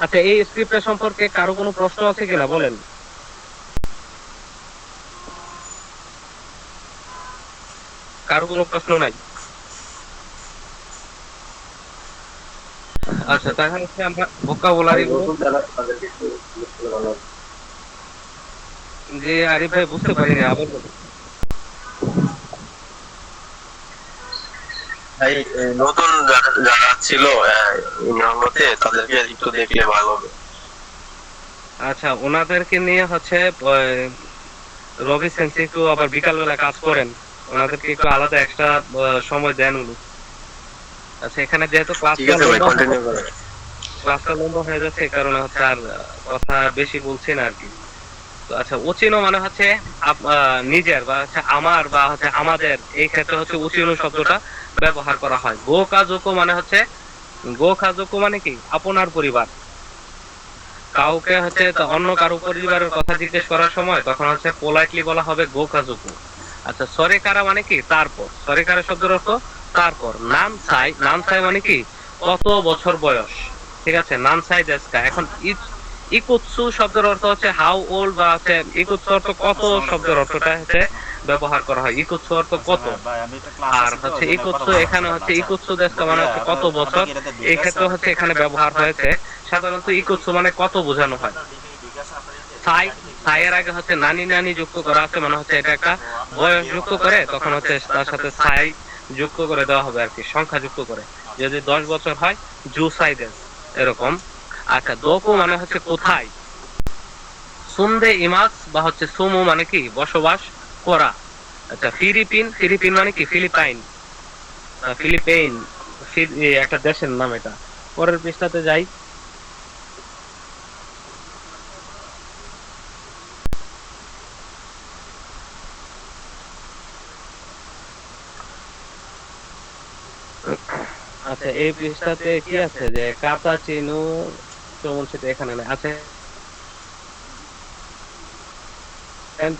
Speaker 2: আচ্ছা, এই স্ক্রিপ্টটা সম্পর্কে কারো কোনো প্রশ্ন আছে কিনা বলেন। কারো কোনো প্রশ্ন নাই? আচ্ছা, তাহলে হচ্ছে আমরা ভোকাবুলারি যে আরিফ ভাই বুঝতে পারিনি, আবার বলুন।
Speaker 9: ভাই নতুন যারা ছিল ইমরানতে তাদেরকে একটু দেখলে ভালো হবে।
Speaker 2: আচ্ছা, ওনাদেরকে নিয়ে হচ্ছে রবি সেন্সি একটু আবার বিকালবেলা কাজ করেন, ওনাদেরকে একটু আলাদা এক্সট্রা সময় দেন উনি। আচ্ছা, এখানে যেহেতু
Speaker 9: ঠিক আছে ভাই, কন্টিনিউ করুন।
Speaker 2: ক্লাসটা লম্বা হয়ে যাচ্ছে, এই কারণে হচ্ছে আর কথা বেশি বলছি না আর কি। তো আচ্ছা, উচিনো মানে হচ্ছে নিজের বা হচ্ছে আমার বা হচ্ছে আমাদের, এই ক্ষেত্রে হচ্ছে উচিনো শব্দটা ব্যবহার করা হয়। গো কাজোকো মানে হচ্ছে, গো কাজোকো মানে কি আপনার পরিবার। কাউকে হচ্ছে অন্য কারো পরিবারের কথা জিজ্ঞেস করার সময় তখন হচ্ছে পোলাইটলি বলা হবে গো কাজোকো। আচ্ছা, সরেকারা মানে কি তারপর, সরেকারা শব্দের অর্থ তারপর। নানসাই, নানসাই মানে কি কত বছর বয়স, ঠিক আছে, নানসাই দেশকা। এখন ইকুৎসু শব্দের অর্থ হচ্ছে হাউ ওল্ড বা হচ্ছে ইকুৎসু অর্থ কত শব্দের অর্থটা হচ্ছে ব্যবহার করা হয়, ইকুৎসু অর্থ কত। আর হচ্ছে ইকুৎসু, এখানে হচ্ছে ইকুৎসু দেশকা মানে হচ্ছে কত বছর, এই ক্ষেত্রে হচ্ছে এখানে ব্যবহার হয়েছে। সাধারণত ইকুৎসু মানে কত বোঝানো হয়। সাই, সাইয়ের আগে হচ্ছে নানি নানি যুক্ত করা আছে, মানে হচ্ছে এটা একটা বয়স যুক্ত করে, তখন হচ্ছে তার সাথে সাই যুক্ত করে দেওয়া হবে আর কি, সংখ্যা যুক্ত করে। যদি 10 বছর হয় জু সাই দেশ, এরকম। আচ্ছা, দোকো মানে হচ্ছে কোথায়। সুন্দে ইমাস বা হচ্ছে সুমু মানে কি বসবাস করা। আচ্ছা, ফিলিপিন, ফিলিপিন মানে কি ফিলিপাইন, ফিলিপাইন একটা দেশের নাম এটা। পরের পৃষ্ঠাতে যাই। আচ্ছা, এই পৃষ্ঠাতে কি আছে যে কাতা চিনু চমন, সেটা এখানে নেই। আচ্ছা,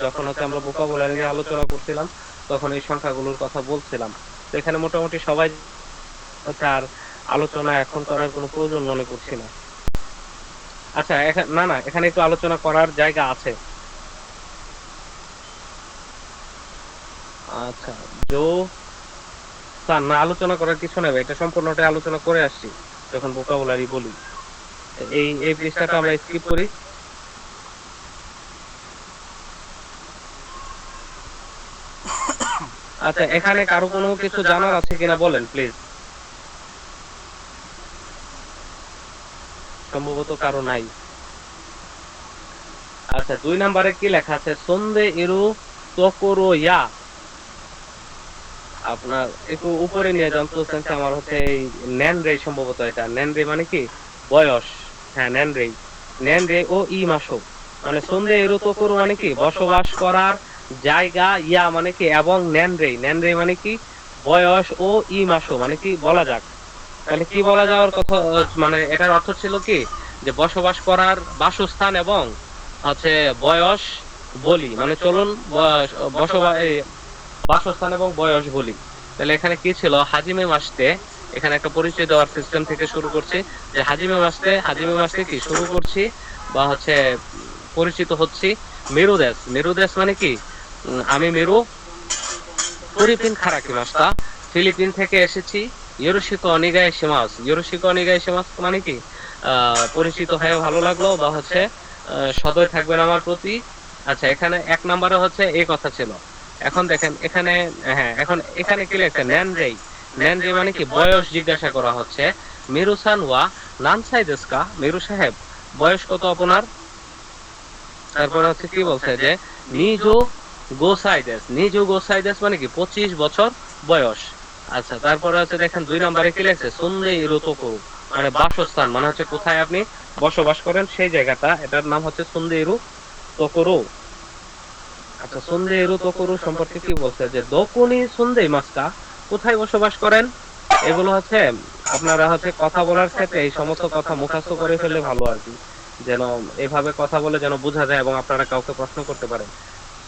Speaker 2: যখন হচ্ছে আমরা ভোকাবুলারি নিয়ে আলোচনা করছিলাম তখন এই সংখ্যাগুলোর কথা বলছিলাম। তো এখানে মোটামুটি সবাই হচ্ছে, আর আলোচনা এখন করার কোনো প্রয়োজন মনে করছি না। আচ্ছা, না না, এখানে একটু আলোচনা করার জায়গা আছে। আচ্ছা, জো না, আলোচনা করার কিছু নেই, এটা সম্পূর্ণটাই আলোচনা করে আসছি যখন ভোকাবুলারি বলি। এই পৃষ্ঠাটা আমরা স্কিপ করি। আচ্ছা, এখানে কারো কোনো কিছু জানার আছে কিনা বলেন প্লিজ। সম্ভবত কারো নাই। আচ্ছা, 2 নম্বরে কি লেখা আছে, সন্ধে ইরু তোকোরো ইয়া। আপনার একটু উপরে নিয়ে যান তো, আমার হচ্ছে এই নেনরে, সম্ভবত এটা নেনরে মানে কি বয়স। হ্যাঁ, নেনরে, নেনরে ও ই মাসো মানে সন্ধে ইরু তোকোরো মানে কি বসবাস করার জায়গা, ইয়া মানে কি এবং, নেনরে, নেনরে মানে কি বয়স, ও ই মাসো মানে কি বলা যাক। তাহলে কি বলা যাওয়ার কথা, মানে এটার অর্থ ছিল কি যে বসবাস করার বাসস্থান এবং হচ্ছে বয়স বলি, মানে চলুন বাসস্থান এবং বয়স বলি। তাহলে এখানে কি ছিল, হাজিমে মাসতে, এখানে একটা পরিচয় দেওয়ার সিস্টেম থেকে শুরু করছি যে হাজিমে মাসতে কি শুরু করছি বা হচ্ছে পরিচিত হচ্ছি মেরুদেশ। মেরুদেশ মানে কি আমি মেরু ফিলিপিন খারাকি মাসটা, ফিলিপিন থেকে এসেছি। ইয়োরোশিকো অনিগাই শিমাস, ইয়োরোশিকো অনিগাই শিমাস মানে কি পরিচিত হয়ে ভালো লাগলো বা হচ্ছে সদয় থাকবেন আমার প্রতি। আচ্ছা, এখানে 1 নম্বরে হচ্ছে এই কথা ছিল। এখন দেখেন এখানে, হ্যাঁ, এখন এখানে কি লেখা, নেনরেই, নেনরে মানে কি বয়স জিজ্ঞাসা করা হচ্ছে। মেরুসান ওয়া নানসাই দেশকা, মেরু সাহেব বয়স কত আপনার। তারপরে হচ্ছে কি বলছে যে নিজো গোসাইদেস, নিজো গোসাইদেস মানে কি 25 বছর বয়স। আচ্ছা, তারপরে হচ্ছে দেখেন 2 নম্বরে কি লেখছে, সুন্দে ইরুতোকুরু, মানে বাসস্থান, মানে হচ্ছে কোথায় আপনি বসবাস করেন সেই জায়গাটা, এটার নাম হচ্ছে সুন্দে ইরুতোকুরু। আচ্ছা, সুন্দে ইরুতোকুরু সম্পর্কে কি বলছে, যে দোকুনি সুন্দে মাস্কা, কোথায় বসবাস করেন। এগুলো হচ্ছে আপনারা হচ্ছে কথা বলার ক্ষেত্রে এই সমস্ত কথা মুখস্থ করে ফেললে ভালো আর কি, যেন এইভাবে কথা বলে যেন বোঝা যায় এবং আপনারা কাউকে প্রশ্ন করতে পারেন।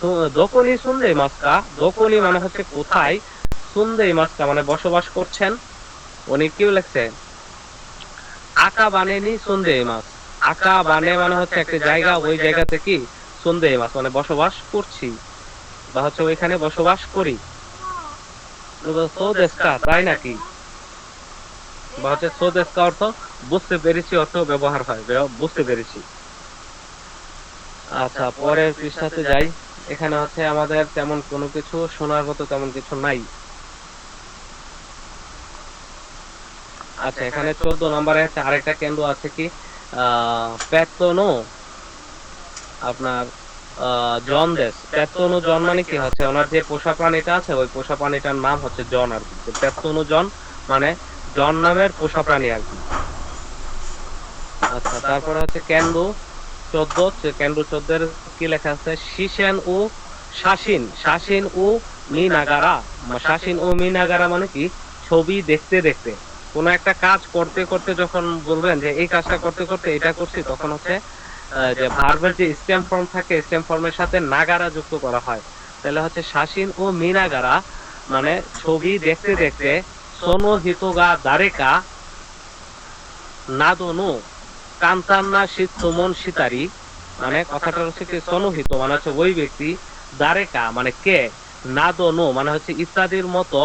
Speaker 2: তো দোকনি সুন্দে মাস্কা, দোকনি মানে হচ্ছে কোথায়, সুন্দে মাস্কা মানে বসবাস করছেন। উনি কি লিখছে, আকা বানেনি সুন্দে মাস, আকা বানে মানে হচ্ছে একটা জায়গা, ওই জায়গাতে কি সুন্দে মাস মানে বসবাস করছি বা হচ্ছে ওইখানে বসবাস করি। সোদেশকা, তাই নাকি, বা হচ্ছে সোদেশকা অর্থ বুঝতে পেরেছি অর্থ ব্যবহার হয়, বুঝতে পেরেছি। আচ্ছা, পরের পৃষ্ঠাতে যাই। এখানে হচ্ছে আমাদের তেমন কোনো কিছু শোনার মতো তেমন কিছু নাই। আচ্ছা, এখানে 14 নম্বরে হচ্ছে আরেকটা কেন্দ্র আছে কি, পেতনো, আপনার জন দেশ। পেতনো জন মানে কি হচ্ছে, ওনার যে পোষা প্রাণীটা আছে ওই পোষা প্রাণীটার নাম হচ্ছে জন আর কি। পেতনো জন মানে জন নামের পোষা প্রাণী আর কি। আচ্ছা, তারপরে হচ্ছে কেন্দ্র 14, কেন্দ্র 14 কি লেখা আছে, শিশেন ও শাসিন, শাসিন ও মিনাগারা। শাসিন ও মিনাগারা মানে কি, ছবি দেখতে দেখতে, কোন একটা কাজ করতে করতে যখন বলবেন যে এই কাজটা করতে করতে এটা করছি, তখন হচ্ছে যে ভার্বের যে স্টেম ফর্ম থাকে, স্টেম ফর্মের সাথে নাগারা যুক্ত করা হয়। তাহলে হচ্ছে শাসিন ও মিনাগারা মানে ছবি দেখতে দেখতে, সোনো হিতোগা দারেকা নাদোনো কান্তান্না শীত সুমন সিতারি, মানে কথাটা হচ্ছে কি, সনহিত মানে হচ্ছে ওই ব্যক্তি, দারেকা মানে কে, নাদোনো মানে হচ্ছে ইত্যাদির মতো,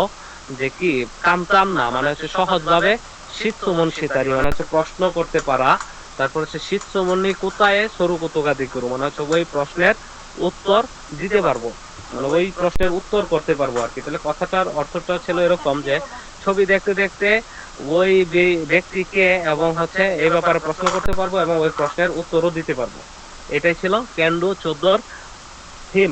Speaker 2: যে কি কান্তান্না মানে হচ্ছে সহজভাবে, শীত সুমন সিতারি মানে হচ্ছে প্রশ্ন করতে পারা, তারপর হচ্ছে শীত সুমনি কোথায় সরু কতগাদি করু মানে হচ্ছে ওই প্রশ্নের উত্তর দিতে পারবো, মানে ওই প্রশ্নের উত্তর করতে পারবো আর কি। তাহলে কথাটার অর্থটা ছিল এরকম যে ছবি দেখতে দেখতে ওই ব্যক্তিকে এবং হচ্ছে এই ব্যাপারে প্রশ্ন করতে পারবো এবং ওই প্রশ্নের উত্তরও দিতে পারবো। এটাই ছিল কেন্দ্র 14 থিম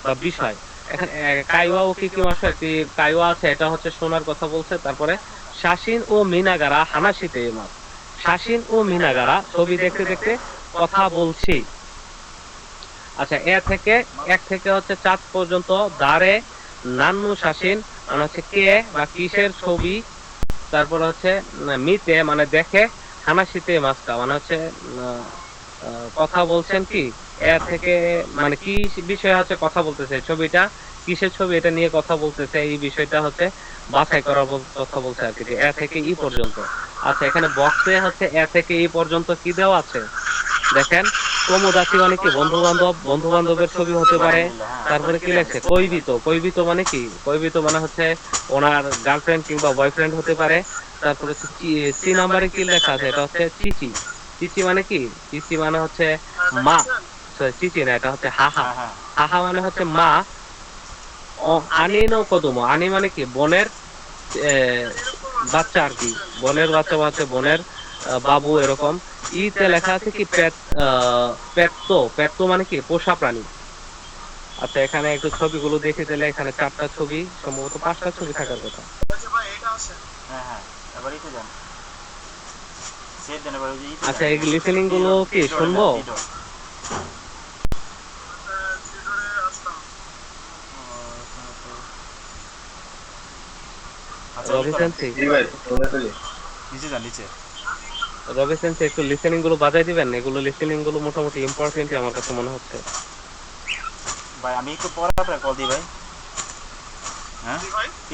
Speaker 2: বা বিষয়। এখানে কাইওয়া ও কি কি মাসে একটি কাইওয়া আছে, এটা হচ্ছে শোনার কথা বলছে। তারপরে শাসিন ও মিনাগারা হানাশিতে মাস, শাসিন ও মিনাগারা ছবি দেখতে দেখতে কথা বলছি। আচ্ছা, এক থেকে হচ্ছে 4 পর্যন্ত দারে নান্নু শাসিন মানে হচ্ছে কে বা কিসের ছবি, তারপর হচ্ছে মিতে মানে দেখে, হানাশিতে মাস্কা মানে হচ্ছে কথা বলছেন কি, এর থেকে মানে কি বিষয়ে হচ্ছে কথা বলতেছে, ছবিটা কিসের ছবি এটা নিয়ে কথা বলতেছে, এই বিষয়টা হচ্ছে বাছাই করার কথা বলছে আর কি, এ থেকে ই পর্যন্ত। আচ্ছা, এখানে বক্সে হচ্ছে এ থেকে ই পর্যন্ত কি দেওয়া আছে দেখেন, তোমোদাচি মানে কি বন্ধু বান্ধবের ছবি হতে পারে। তারপরে কি লেখছে, কৈবিত মানে কি, কৈবিত মানে হচ্ছে ওনার গার্লফ্রেন্ড কিংবা বয়ফ্রেন্ড হতে পারে। তারপরে সি নাম্বারে কি লেখা আছে, এটা হচ্ছে চিচি, চিচি মানে কি, চিচি মানে হচ্ছে মা, চিচি না, এটা হচ্ছে হাহা, হাহা মানে হচ্ছে মা। আনি নো কদম, আনি মানে কি বোনের বাচ্চা আর কি, বোনের বাচ্চা বা হচ্ছে বোনের বাবু এরকম। ইতে লেখা আছে কি পেত্তো মানে কি পোষা প্রাণী। আচ্ছা, এখানে একটু ছবিগুলো দেখে দিলে, এখানে 4টা ছবি, সম্ভবত 5টা ছবি থাকার কথা। আচ্ছা, এই লিসেনিং গুলো কি শুনবো? রবি সেন্সি একটু লিসেনিং গুলো বাজাই দিবেন, এগুলো লিসেনিং গুলো মোটামুটি ইম্পর্টেন্ট আমার কাছে মনে হচ্ছে।
Speaker 5: ভাই আমি একটু পরে আপনার কল দিই ভাই, হ্যাঁ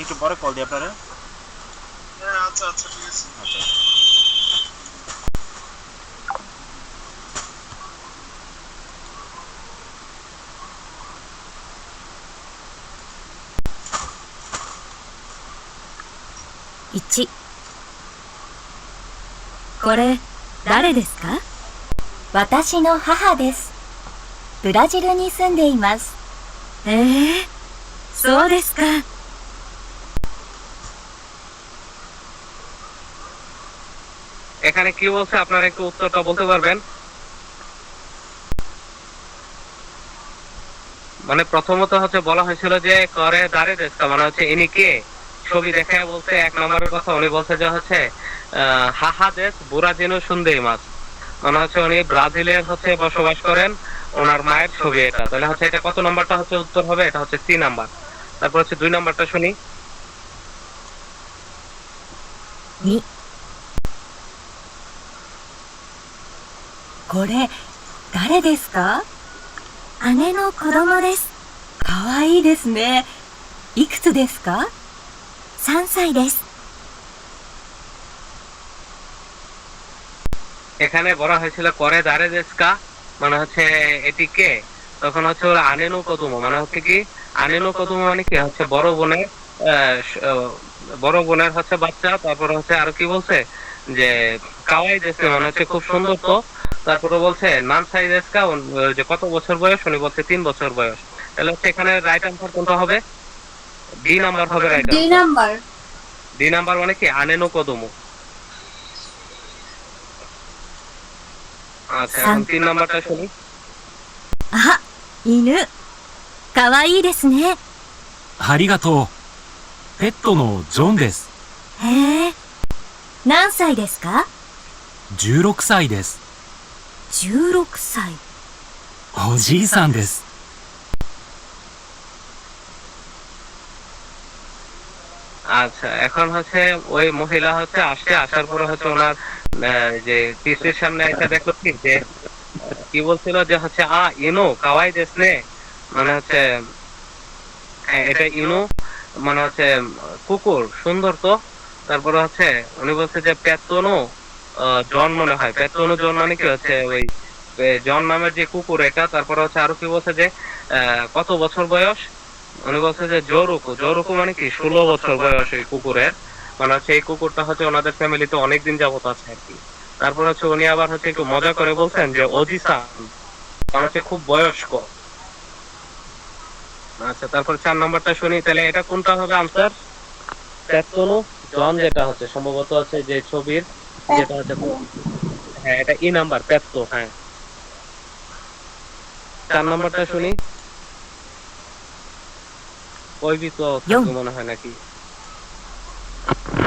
Speaker 5: একটু পরে কল দিই আপনারা। আচ্ছা আচ্ছা, ঠিক আছে। আচ্ছা,1、
Speaker 3: これ誰ですか？私の母です。ブラジルに住んでいます。そうですか。
Speaker 2: এখানে কি বলছে আপনারা একটু উত্তরটা বলতে পারবেন? মানে প্রথমত হচ্ছে বলা হয়েছিল যে করে দাঁড়ে দেশকা মানে হচ্ছে ইনি কে, ছবি দেখে বলতে 1 নম্বরের কথা উনি বলছে যে হচ্ছে হাহা দেশ বুরাজিনো সুন্দরী মাছ, মানে হচ্ছে উনি ব্রাজিলে হচ্ছে বসবাস করেন, ওনার মায়ের ছবি এটা। তাহলে হচ্ছে এটা কত নাম্বারটা হচ্ছে উত্তর হবে? এটা হচ্ছে 3 নাম্বার। তারপর হচ্ছে 2 নাম্বারটা শুনি।
Speaker 3: 2、これ誰ですか？姉の子供です。かわいいですね。いくつですか？3歳です。
Speaker 2: এখানে বলা হয়েছিল করে দারে দেশকা, মানে হচ্ছে এটি কে? তখন হচ্ছে ওরা আনেনু কদুমো, মানে হচ্ছে কি আনেনু কদুমো মানে কি হচ্ছে বড় বোনের হচ্ছে বাচ্চা। তারপরে হচ্ছে আরো কি বলছে যে কাওয়াই দেশে, মানে হচ্ছে খুব সুন্দর তো। তারপরে বলছে নাম সাই দেশকা, যে কত বছর বয়স, উনি বলছে 3 বছর বয়স। তাহলে হচ্ছে এখানে রাইট আনসার কোনটা হবে? ডি নাম্বার হবে right
Speaker 1: D
Speaker 2: answer.
Speaker 1: Number.
Speaker 2: D number মানে কি আনেনু কদুমো। আচ্ছা, এখন 3 নাম্বারটা শুনি।
Speaker 3: あ、犬。かわいいですね。
Speaker 6: ありがとう。ペットのジョンです。
Speaker 3: へえ。何歳ですか
Speaker 6: 16歳です。
Speaker 3: ？16歳。
Speaker 6: おじいさんです。
Speaker 2: আচ্ছা, এখন হচ্ছে ওই মহিলা হচ্ছে আসার পরে হচ্ছে ওনার যে পিসির সামনে একটা দেখলো কি যে কি বলছিল যে হচ্ছে ইনো কাওয়াই দেশ নে, মানে হচ্ছে এটা ইনো মানে হচ্ছে কুকুর সুন্দর তো। তারপরে হচ্ছে উনি বলছে যে পেতনো জন মনে হয়, পেতনো জন মানে কি হচ্ছে ওই জন নামের যে কুকুর এটা। তারপরে হচ্ছে আরো কি বলছে যে কত বছর বয়স, উনি বলছে যে জোরুকু মানে কি 16 বছর বয়স এই কুকুরের, মানে হচ্ছে এই কুকুরটা হচ্ছে ওনাদের ফ্যামিলিতে অনেকদিন যাবত আছে আর কি। তারপর হচ্ছে উনি আবার হচ্ছে একটু মজা করে বলছেন যে ওজিসান মানে হচ্ছে খুব বয়স্ক। আচ্ছা, তারপর 4 নাম্বারটা শুনি। তাহলে এটা কোনটা হবে আনসার? পেতনো জন, যেটা হচ্ছে সম্ভবত হচ্ছে যে ছবির যেটা হচ্ছে, হ্যাঁ এটা ই নাম্বার পেত্তো। হ্যাঁ, 4 নাম্বারটা শুনি। কইবি তো মনে হয় নাকি?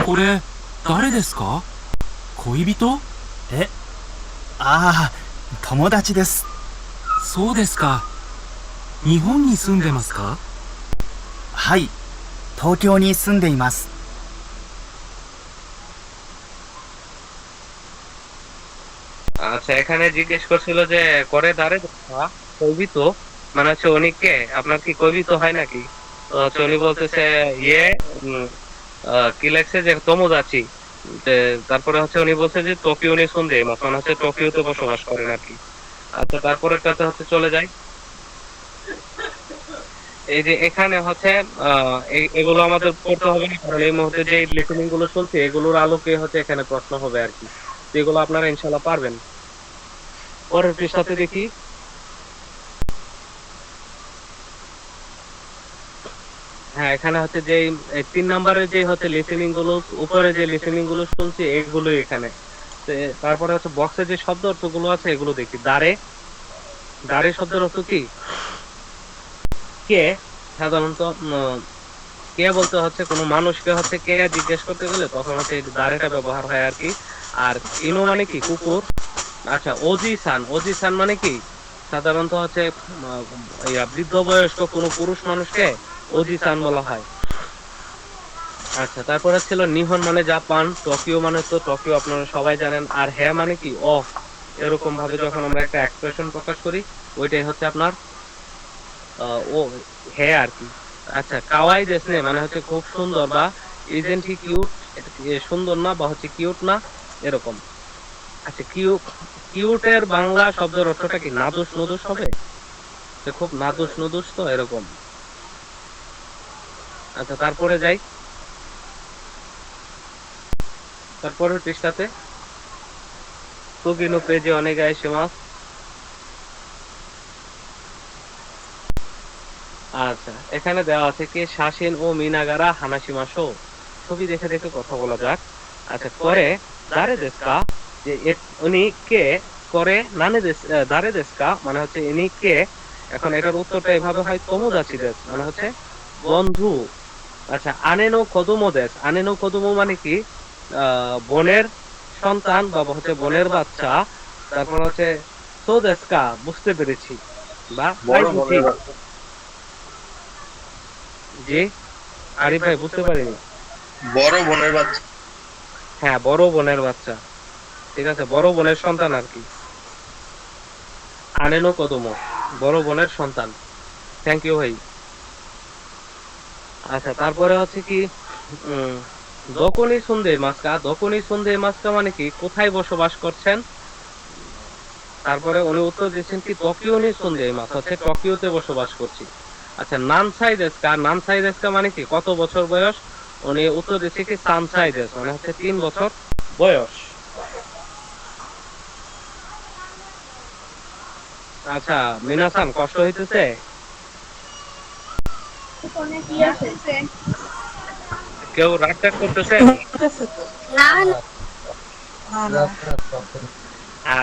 Speaker 6: これ、誰ですか？恋人？
Speaker 7: ああ、友達です。
Speaker 6: そうですか。日本に住んでますか？
Speaker 7: はい、東京に住んでいます。
Speaker 2: আচ্ছা, এখানে জিজ্ঞেস করছিল যে করে দাঁড়ে কবিত, মানে হচ্ছে উনি কে, আপনার কি কবিত হয় নাকি? তো হচ্ছে উনি বলতেছে কি লেখছে যে তোমোদাচি। তারপরে হচ্ছে উনি বলছে যে টোকিও নি সুন্দে, মানে হচ্ছে টোকিওতে বসবাস করেন আর কি। আচ্ছা, তারপরের কাছে হচ্ছে চলে যাই। এই যে এখানে হচ্ছে এগুলো আমাদের পড়তে হবে না, কারণ এই মুহূর্তে যে লিসেনিং গুলো চলছে এগুলোর আলোকে হচ্ছে এখানে প্রশ্ন হবে আর কি। এগুলো আপনারা ইনশাল্লাহ পারবেন। পরের পৃষ্ঠাতে দেখি। হ্যাঁ, এখানে হচ্ছে যে 3 নম্বরের যে হচ্ছে লিসেনিং গুলো, উপরে যে লিসেনিং গুলো শুনছি এগুলো এখানে। তারপরে হচ্ছে বক্সে যে শব্দ অর্থগুলো আছে এগুলো দেখি। দাঁড়ে শব্দের অর্থ কি? কে, সাধারণত কে বলতে হচ্ছে কোনো মানুষকে হচ্ছে কে জিজ্ঞেস করতে গেলে তখন হচ্ছে দাঁড়েটা ব্যবহার হয় আর কি। আর ইনো মানে কি কুকুর। আচ্ছা, ওজিসান মানে কি সাধারণত হচ্ছে বৃদ্ধ বয়স্ক কোনো পুরুষ মানুষকে ওজিসান বলা হয়। আচ্ছা, তারপরে ছিল নিহন মানে জাপান, টোকিও মানে তো টোকিও আপনারা সবাই জানেন। আর হ্যাঁ মানে কি অফ, এরকম ভাবে যখন আমরা একটা এক্সপ্রেশন প্রকাশ করি ওইটাই হচ্ছে আপনার ও হ্যাঁ আর কি। আচ্ছা, কাওয়াই দেশনে মানে হচ্ছে খুব সুন্দর, বা ইজেন্ট হি কিউট, সুন্দর না বা হচ্ছে কিউট না এরকম। আচ্ছা, কিউটের বাংলা শব্দের অর্থটা কি? নাদুস নুদুস হবে, খুব নাদুস নুদুস তো এরকম। আচ্ছা, তারপরে যাই। তারপরের পৃষ্ঠাতে তুগিনো পেজে অনেক আইসে মাস। আচ্ছা, এখানে দেওয়া আছে কি শাসিন ও মিনাগারা হানাসিমা শো। ছবি দেখে দেখে কথা বলা যাক। আচ্ছা, করে দারে দেশকা, যে উনি কে, করে নানে দেশ দারে দেশকা মানে হচ্ছে ইনি কে। এখন এটার উত্তরটা এভাবে হয় তোমোদাচি দেশ, মানে হচ্ছে বন্ধু। আচ্ছা, আনেনো কদমো দেশ, আনেনো কদমো মানে কি বোনের সন্তান বা হচ্ছে বোনের বাচ্চা। তারপর হচ্ছে সোদেস্কা, বুঝতে পেরেছি বা তাই
Speaker 9: বড়
Speaker 2: বুঝি।
Speaker 9: বোনের বাচ্চা।
Speaker 2: জি আরিফ ভাই, বুঝতে পারিনি।
Speaker 9: বড় বোনের বাচ্চা।
Speaker 2: হ্যাঁ, বড় বোনের বাচ্চা, ঠিক আছে, বড় বোনের সন্তান আর কি। আনেনো কদমো, বড় বোনের সন্তান। থ্যাংক ইউ ভাই। আচ্ছা, তারপরে হচ্ছে কি উম দকনি সন্ধে মাস্কা, দকনি সন্ধে মাস্কা মানে কি কোথায় বসবাস করছেন। তারপরে উনি উত্তর দিচ্ছেন কি টোকিও নি সন্ধে মাস, হচ্ছে টোকিওতে বসবাস করছি। আচ্ছা, নানসাই দেশকা, নানসাই দেশকা মানে কি কত বছর বয়স। উনি উত্তর দিচ্ছে কি সানসাই দেশ, মানে হচ্ছে 3 বছর বয়স। আচ্ছা মিনাসান, কষ্ট হইতেছে?
Speaker 8: ফোনে কি আছে?
Speaker 2: কেউ রাগ টাগ করতেছে?
Speaker 1: না না,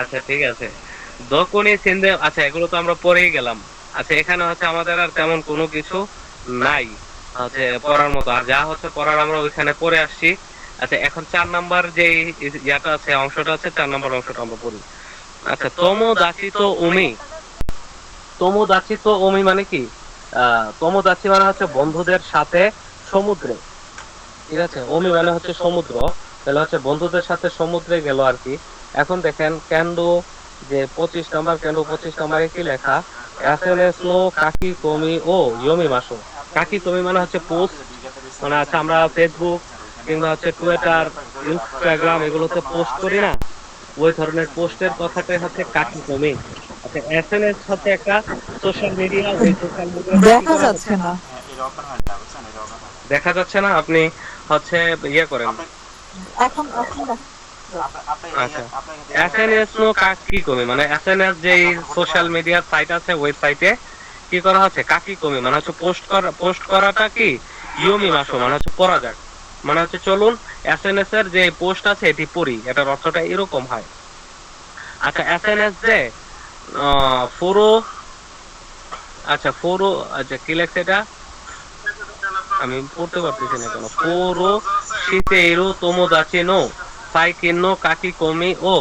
Speaker 2: আচ্ছা ঠিক আছে। দকুনি সিন্ধে, আচ্ছা এগুলো তো আমরা পড়েই গেলাম। আচ্ছা, এখানে হচ্ছে আমাদের আর তেমন কোনো কিছু নাই হচ্ছে পড়ার মতো, আর যা হচ্ছে পড়ার আমরা ওইখানে পড়ে আসছি। আচ্ছা, এখন 4 নাম্বার যে ইয়াটা আছে, অংশটা আছে, 4 নাম্বার অংশটা আমরা পড়ি। আচ্ছা, তোমোদাচি তো উমি, তোমোদাচি তো উমি মানে কি তোমোদাচি মানে হচ্ছে বন্ধুদের সাথে সমুদ্রে, ঠিক আছে। ওমি মানে হচ্ছে সমুদ্র, তাহলে হচ্ছে বন্ধুদের সাথে সমুদ্রে গেল আর কি। এখন দেখেন ক্যান্ডো যে 25 নাম্বার, ক্যান্ডো 25 নাম্বারে কি লেখা, এসএনএস নো কাকি কমি ও ইয়মি মাসো। কাকি কমি মানে হচ্ছে পোস্ট, মানে আছে আমরা ফেসবুক কিংবা হচ্ছে টুইটার, ইনস্টাগ্রাম এগুলোতে পোস্ট করি না, ওই ধরনের পোস্টের কথাটাই হচ্ছে কাকি কমি। আচ্ছা, এসএনএস হচ্ছে একটা সোশ্যাল মিডিয়া, ওই সোশ্যাল মিডিয়া দেখা যাচ্ছে না, দেখা যাচ্ছে না, আপনি হচ্ছে ইয়ে করেন। আচ্ছা, এসএনএস নো কাকি কমি মানে এসএনএস যে সোশ্যাল মিডিয়া সাইট আছে, ওয়েবসাইটে কি করা হচ্ছে কাকি কমি মানে হচ্ছে পোস্ট করাটা কি ইয়মি মাসো মানে হচ্ছে পড়া যাক, মানে হচ্ছে চলুন এসএনএস এর যে পোস্ট আছে এটি পড়ি, এটার অর্থটা এরকম হয়। আচ্ছা, এসএনএস যে ফোরো, আচ্ছা ফোরো, আচ্ছা কি লেখছে এটা আমি পড়তে পারতেছি না কেন। ফোরো শীতেরো তোমোদাচি নো সাইকিন নো কাকি কমি ও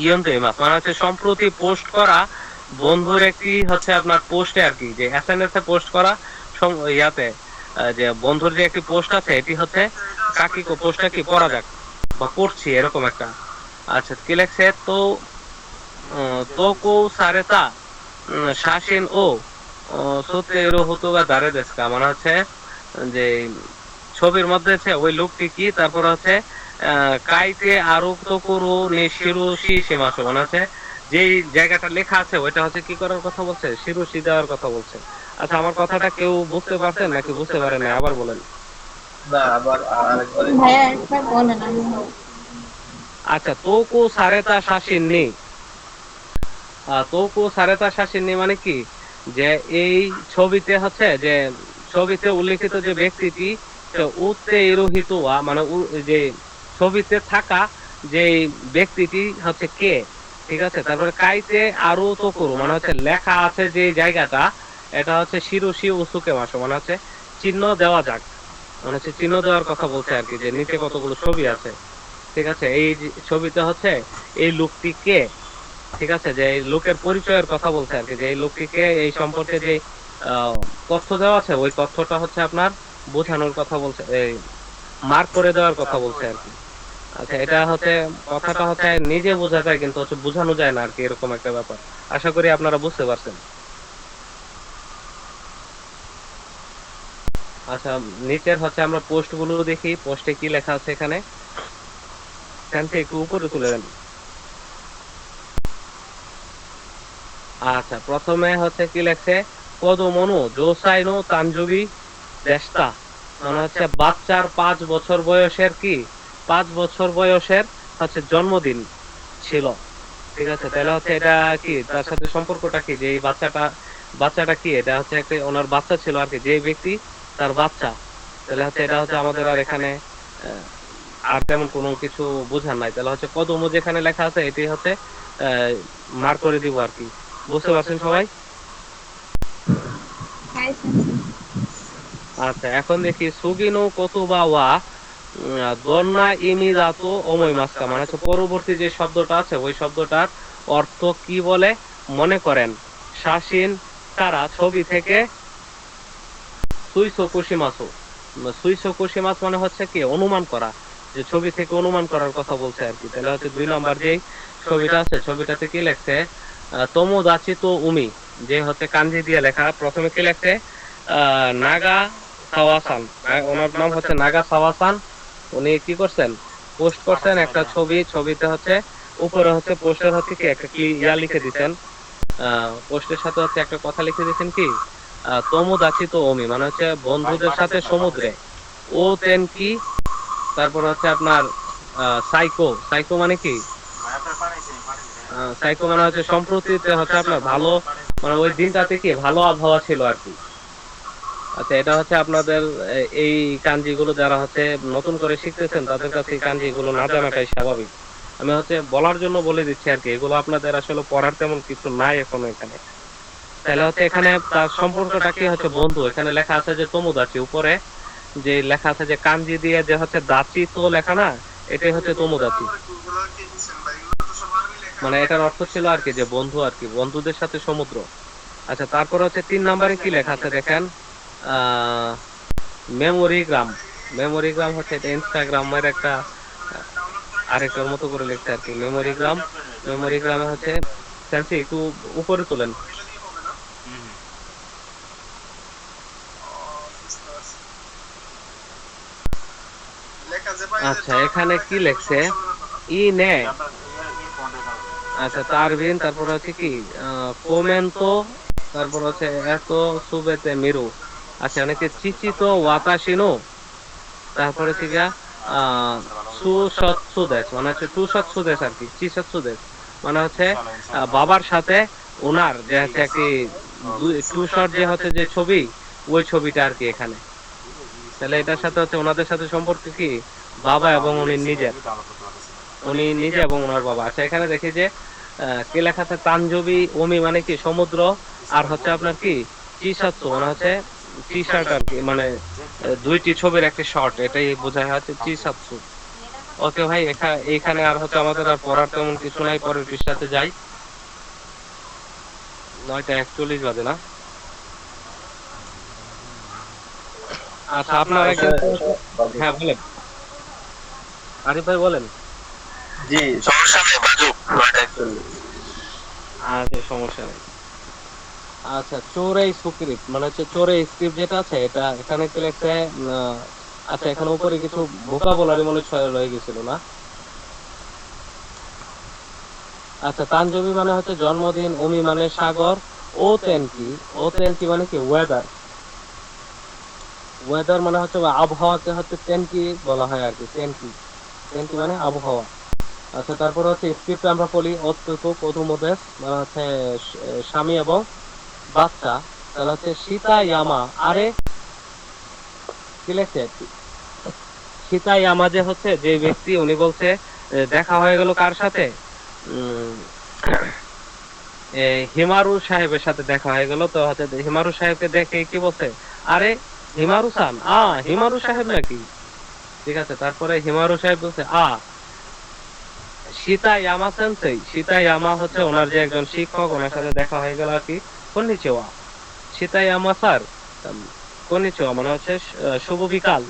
Speaker 2: ইয়ন্তে মাস মানে হচ্ছে সম্প্রতি পোস্ট করা বন্ধুর একটি হচ্ছে আপনার পোস্টে আর কি, যে এসএনএস এ পোস্ট করা ইয়াতে যে বন্ধুর যে একটি পোস্ট আছে এটি হচ্ছে কাকি পোস্টটা কি পড়া যাক বা পড়ছি এরকম একটা। আচ্ছা, কি লেখছে তো তোকো সারেতা শাসিন ও সতেরো হতো বা দাঁড়ে দেশকা মানে হচ্ছে যে ছবির মধ্যে আছে ওই লোকটি কি, তারপর হচ্ছে কাইতে আরোক্ত করু নিশিরু শি সীমাসো মানে হচ্ছে যেই জায়গাটা লেখা আছে ওইটা হচ্ছে কি করার কথা বলছে, শিরুশি দেওয়ার কথা বলছে। আচ্ছা, আমার কথাটা কেউ বুঝতে পারছেন নাকি বুঝতে পারেন না, আবার বলেন।
Speaker 9: না, আবার আরেকবার।
Speaker 8: ভাইয়া একবার বলেন আমি।
Speaker 2: আচ্ছা, তোকো সারেতা শাসিননি, তোকো সারেতা শাসিননি মানে কি যে এই ছবিতে হচ্ছে যে ছবিতে উল্লেখিত যে ব্যক্তিটি উত্তে ইরোহিত মানে যে ছবিতে থাকা যে ব্যক্তিটি হচ্ছে কে, ঠিক আছে। তারপরে কাইতে আরো তো করু মানে হচ্ছে লেখা আছে যে জায়গাটা, এটা হচ্ছে শিরোশি উসুকে মাসো মানে হচ্ছে চিহ্ন দেওয়া যাক, মানে হচ্ছে চিহ্ন দেওয়ার কথা বলছে আর কি, যে নিচে কতগুলো ছবি আছে, ঠিক আছে। এই ছবিতে হচ্ছে এই লোকটি কে, ঠিক আছে, যে এই লোকের পরিচয়ের কথা বলছে আর কি, যে এই লোকটিকে এই সম্পর্কে যে তথ্য দেওয়া আছে ওই তথ্যটা হচ্ছে আপনার বোঝানোর কথা বলছে, এই মার্ক করে দেওয়ার কথা বলছে আর কি। আচ্ছা, এটা হচ্ছে কথাটা হচ্ছে নিজে বোঝা যায় কিন্তু হচ্ছে বোঝানো যায় না আর কি, এরকম একটা ব্যাপার। আশা করি আপনারা বুঝতে পারছেন। আচ্ছা, নিচের হচ্ছে আমরা পোস্ট গুলো দেখি, পোস্টে কি লেখা আছে এখানে, এখানটা একটু উপরে তুলে দেন। আচ্ছা, প্রথমে হচ্ছে কি লেখছে কদমনু জোসাইনো তানজুবি দেশটা মানে হচ্ছে বাচ্চার 5 বছর বয়সের কি 5 বছর বয়সের হচ্ছে জন্মদিন ছিল, ঠিক আছে। তাহলে হচ্ছে এটা কি তার সাথে সম্পর্কটা কি, যে এই বাচ্চাটা কি এটা হচ্ছে একটা ওনার বাচ্চা ছিল আর কি, যে ব্যক্তি তার বাচ্চা, তাহলে হচ্ছে এটা হচ্ছে আমাদের আর এখানে আর তেমন কোনো কিছু বোঝার নাই। তাহলে হচ্ছে কদমু যেখানে লেখা আছে এটি হচ্ছে মার্ক করে দিব আর কি। বুঝতে পারছেন সবাই? আচ্ছা, এখন দেখি সুগিনো কতুবা ওয়া দন্না ইমিদাতো ওমইমাস্কা, মানে হচ্ছে পরবর্তী যে শব্দটা আছে ওই শব্দটার অর্থ কি বলে মনে করেন। শাসিন তারা ছবি থেকে সুইসো কুশিমাসু। সুইসো কুশিমাস মানে হচ্ছে কি অনুমান করা, যে ছবি থেকে অনুমান করার কথা বলছে আর কি। তাহলে হচ্ছে 2 নম্বর যে ছবিটা আছে ছবিটাতে কি লেখছে তোমোদাচি তো উমি, যে হচ্ছে কাঞ্জি দিয়ে লেখা। প্রথমে কি লেখছে নাগা সাওয়াসান, ওনার নাম হচ্ছে নাগা সাওয়াসান। উনি কি করছেন পোস্ট করছেন একটা ছবি, ছবিতে হচ্ছে উপরে হচ্ছে পোস্টের হচ্ছে কি একটা কি ইয়া লিখে দিচ্ছেন, পোস্টের সাথে হচ্ছে একটা কথা লিখে দিচ্ছেন কি তোমোদাচি তো ওমি, মানে হচ্ছে বন্ধুদের সাথে সমুদ্রে। ও তেন কি, তারপর হচ্ছে আপনার সাইকো, সাইকো মানে কি সাইকো মানে হচ্ছে সম্প্রতিতে হচ্ছে আপনার ভালো, মানে ওই দিনটাতে কি ভালো আবহাওয়া ছিল আর কি। আচ্ছা, এটা হচ্ছে আপনাদের এই কাঞ্জি গুলো যারা হচ্ছে নতুন করে শিখতেছেন তাদের কাছে এই কাঞ্জি গুলো না জানাটাই স্বাভাবিক। আমি হচ্ছে বলার জন্য বলে দিচ্ছি আর কি, এগুলো আপনাদের আসলে পড়ার তেমন কিছু নাই এখনো এখানে। তাহলে হচ্ছে এখানে তার সম্পর্কটা কি হচ্ছে বন্ধু। এখানে লেখা আছে যে তোমোদাচি, উপরে যে লেখা আছে যে কাঞ্জি দিয়ে যে হচ্ছে দাচি তো লেখা না, এটাই হচ্ছে তোমোদাচি, মানে এটার অর্থ ছিল আর কি যে বন্ধু আর কি, বন্ধুদের সাথে সমুদ্র। আচ্ছা, তারপর হচ্ছে 3 নম্বরে কি লেখা আছে দেখেন মেমোরিগ্রাম। মেমোরিগ্রাম হচ্ছে এটা ইনস্টাগ্রামের একটা আরেকটার মতো করে লিখতে আর কি মেমোরিগ্রাম। মেমোরিগ্রামে হচ্ছে সেন্সি একটু উপরে তোলেন। আচ্ছা, এখানে কি লেখছে ই নে, আচ্ছা তারবিন, তারপর হচ্ছে কি কোমেন্টো, তারপর হচ্ছে এত সুবেতে মিরু। আচ্ছা, অনেকে চিচিতো ওয়াতাশিনো, তারপরে হচ্ছে গিয়া সুসৎসুদেশ, মানে হচ্ছে সুসৎসুদেশ আর কি, চিসৎসুদেশ মানে হচ্ছে বাবার সাথে ওনার যে হচ্ছে একটি টুশট যে হচ্ছে যে ছবি, ওই ছবিটা আর কি এখানে। তাহলে এটার সাথে হচ্ছে ওনাদের সাথে সম্পর্ক কি বাবা এবং উনি নিজে এবং ওনার বাবা। আচ্ছা, এখানে দেখি যে কি লেখা আছে তানজবি ওমি মানে কি সমুদ্র, আর হচ্ছে আপনার কি চিসাৎসু মানে হচ্ছে টি শার্ট আর কি, মানে 2টি ছবির একটি শর্ট, এটাই বোঝায় হচ্ছে চিসাৎসু। ওকে ভাই, এখানে আর হচ্ছে আমাদের আর পড়ার তেমন কিছু নাই, পরের পৃষ্ঠাতে যাই। 9:41 বাজে না? আচ্ছা, আপনারা হ্যাঁ বলেন আরিফ ভাই বলেন।
Speaker 9: জি, সমস্যা নেই বাজুক 9:41।
Speaker 2: আচ্ছা, সমস্যা নেই। আচ্ছা, চোরে স্ক্রিপ্ট মানে হচ্ছে চোরে স্ক্রিপ্ট যেটা আছে এটা এখানে কি লেখছে আচ্ছা, এখানে উপরে কিছু ভোকাবুলারি মনে হয় রয়ে গেছিল না? আচ্ছা, তানজবি মানে হচ্ছে জন্মদিন, ওমি মানে সাগর, ও তেন কি মানে কি ওয়েদার। ওয়েদার মানে হচ্ছে আবহাওয়াকে হচ্ছে তেনকি বলা হয় আর কি, তেনকি মানে আবহাওয়া। আচ্ছা, তারপর হচ্ছে স্ক্রিপ্ট আমরা বলি অত্যুত কদুমোদেশ মানে হচ্ছে স্বামী এবং বাচ্চা। তাহলে হচ্ছে সীতা ইয়ামা, আরে কি লেখছে সীতা ইয়ামা যে হচ্ছে যে ব্যক্তি, উনি বলছে দেখা হয়ে গেল কার সাথে হিমারু সাহেবের সাথে দেখা হয়ে গেল। তো হচ্ছে হিমারু সাহেবকে দেখে কি বলছে, আরে হিমারু সান, হিমারু সাহেব নাকি, ঠিক আছে। তারপরে হিমারু সাহেব বলছে সীতা ইয়ামা সেন্সেই, সীতা ইয়ামা হচ্ছে ওনার যে একজন শিক্ষক, ওনার সাথে দেখা হয়ে গেল আর কি। কন্নিচিওয়া, সীতা ইয়ামা স্যার, কন্নিচিওয়া মানে হচ্ছে শুভ বিকাল।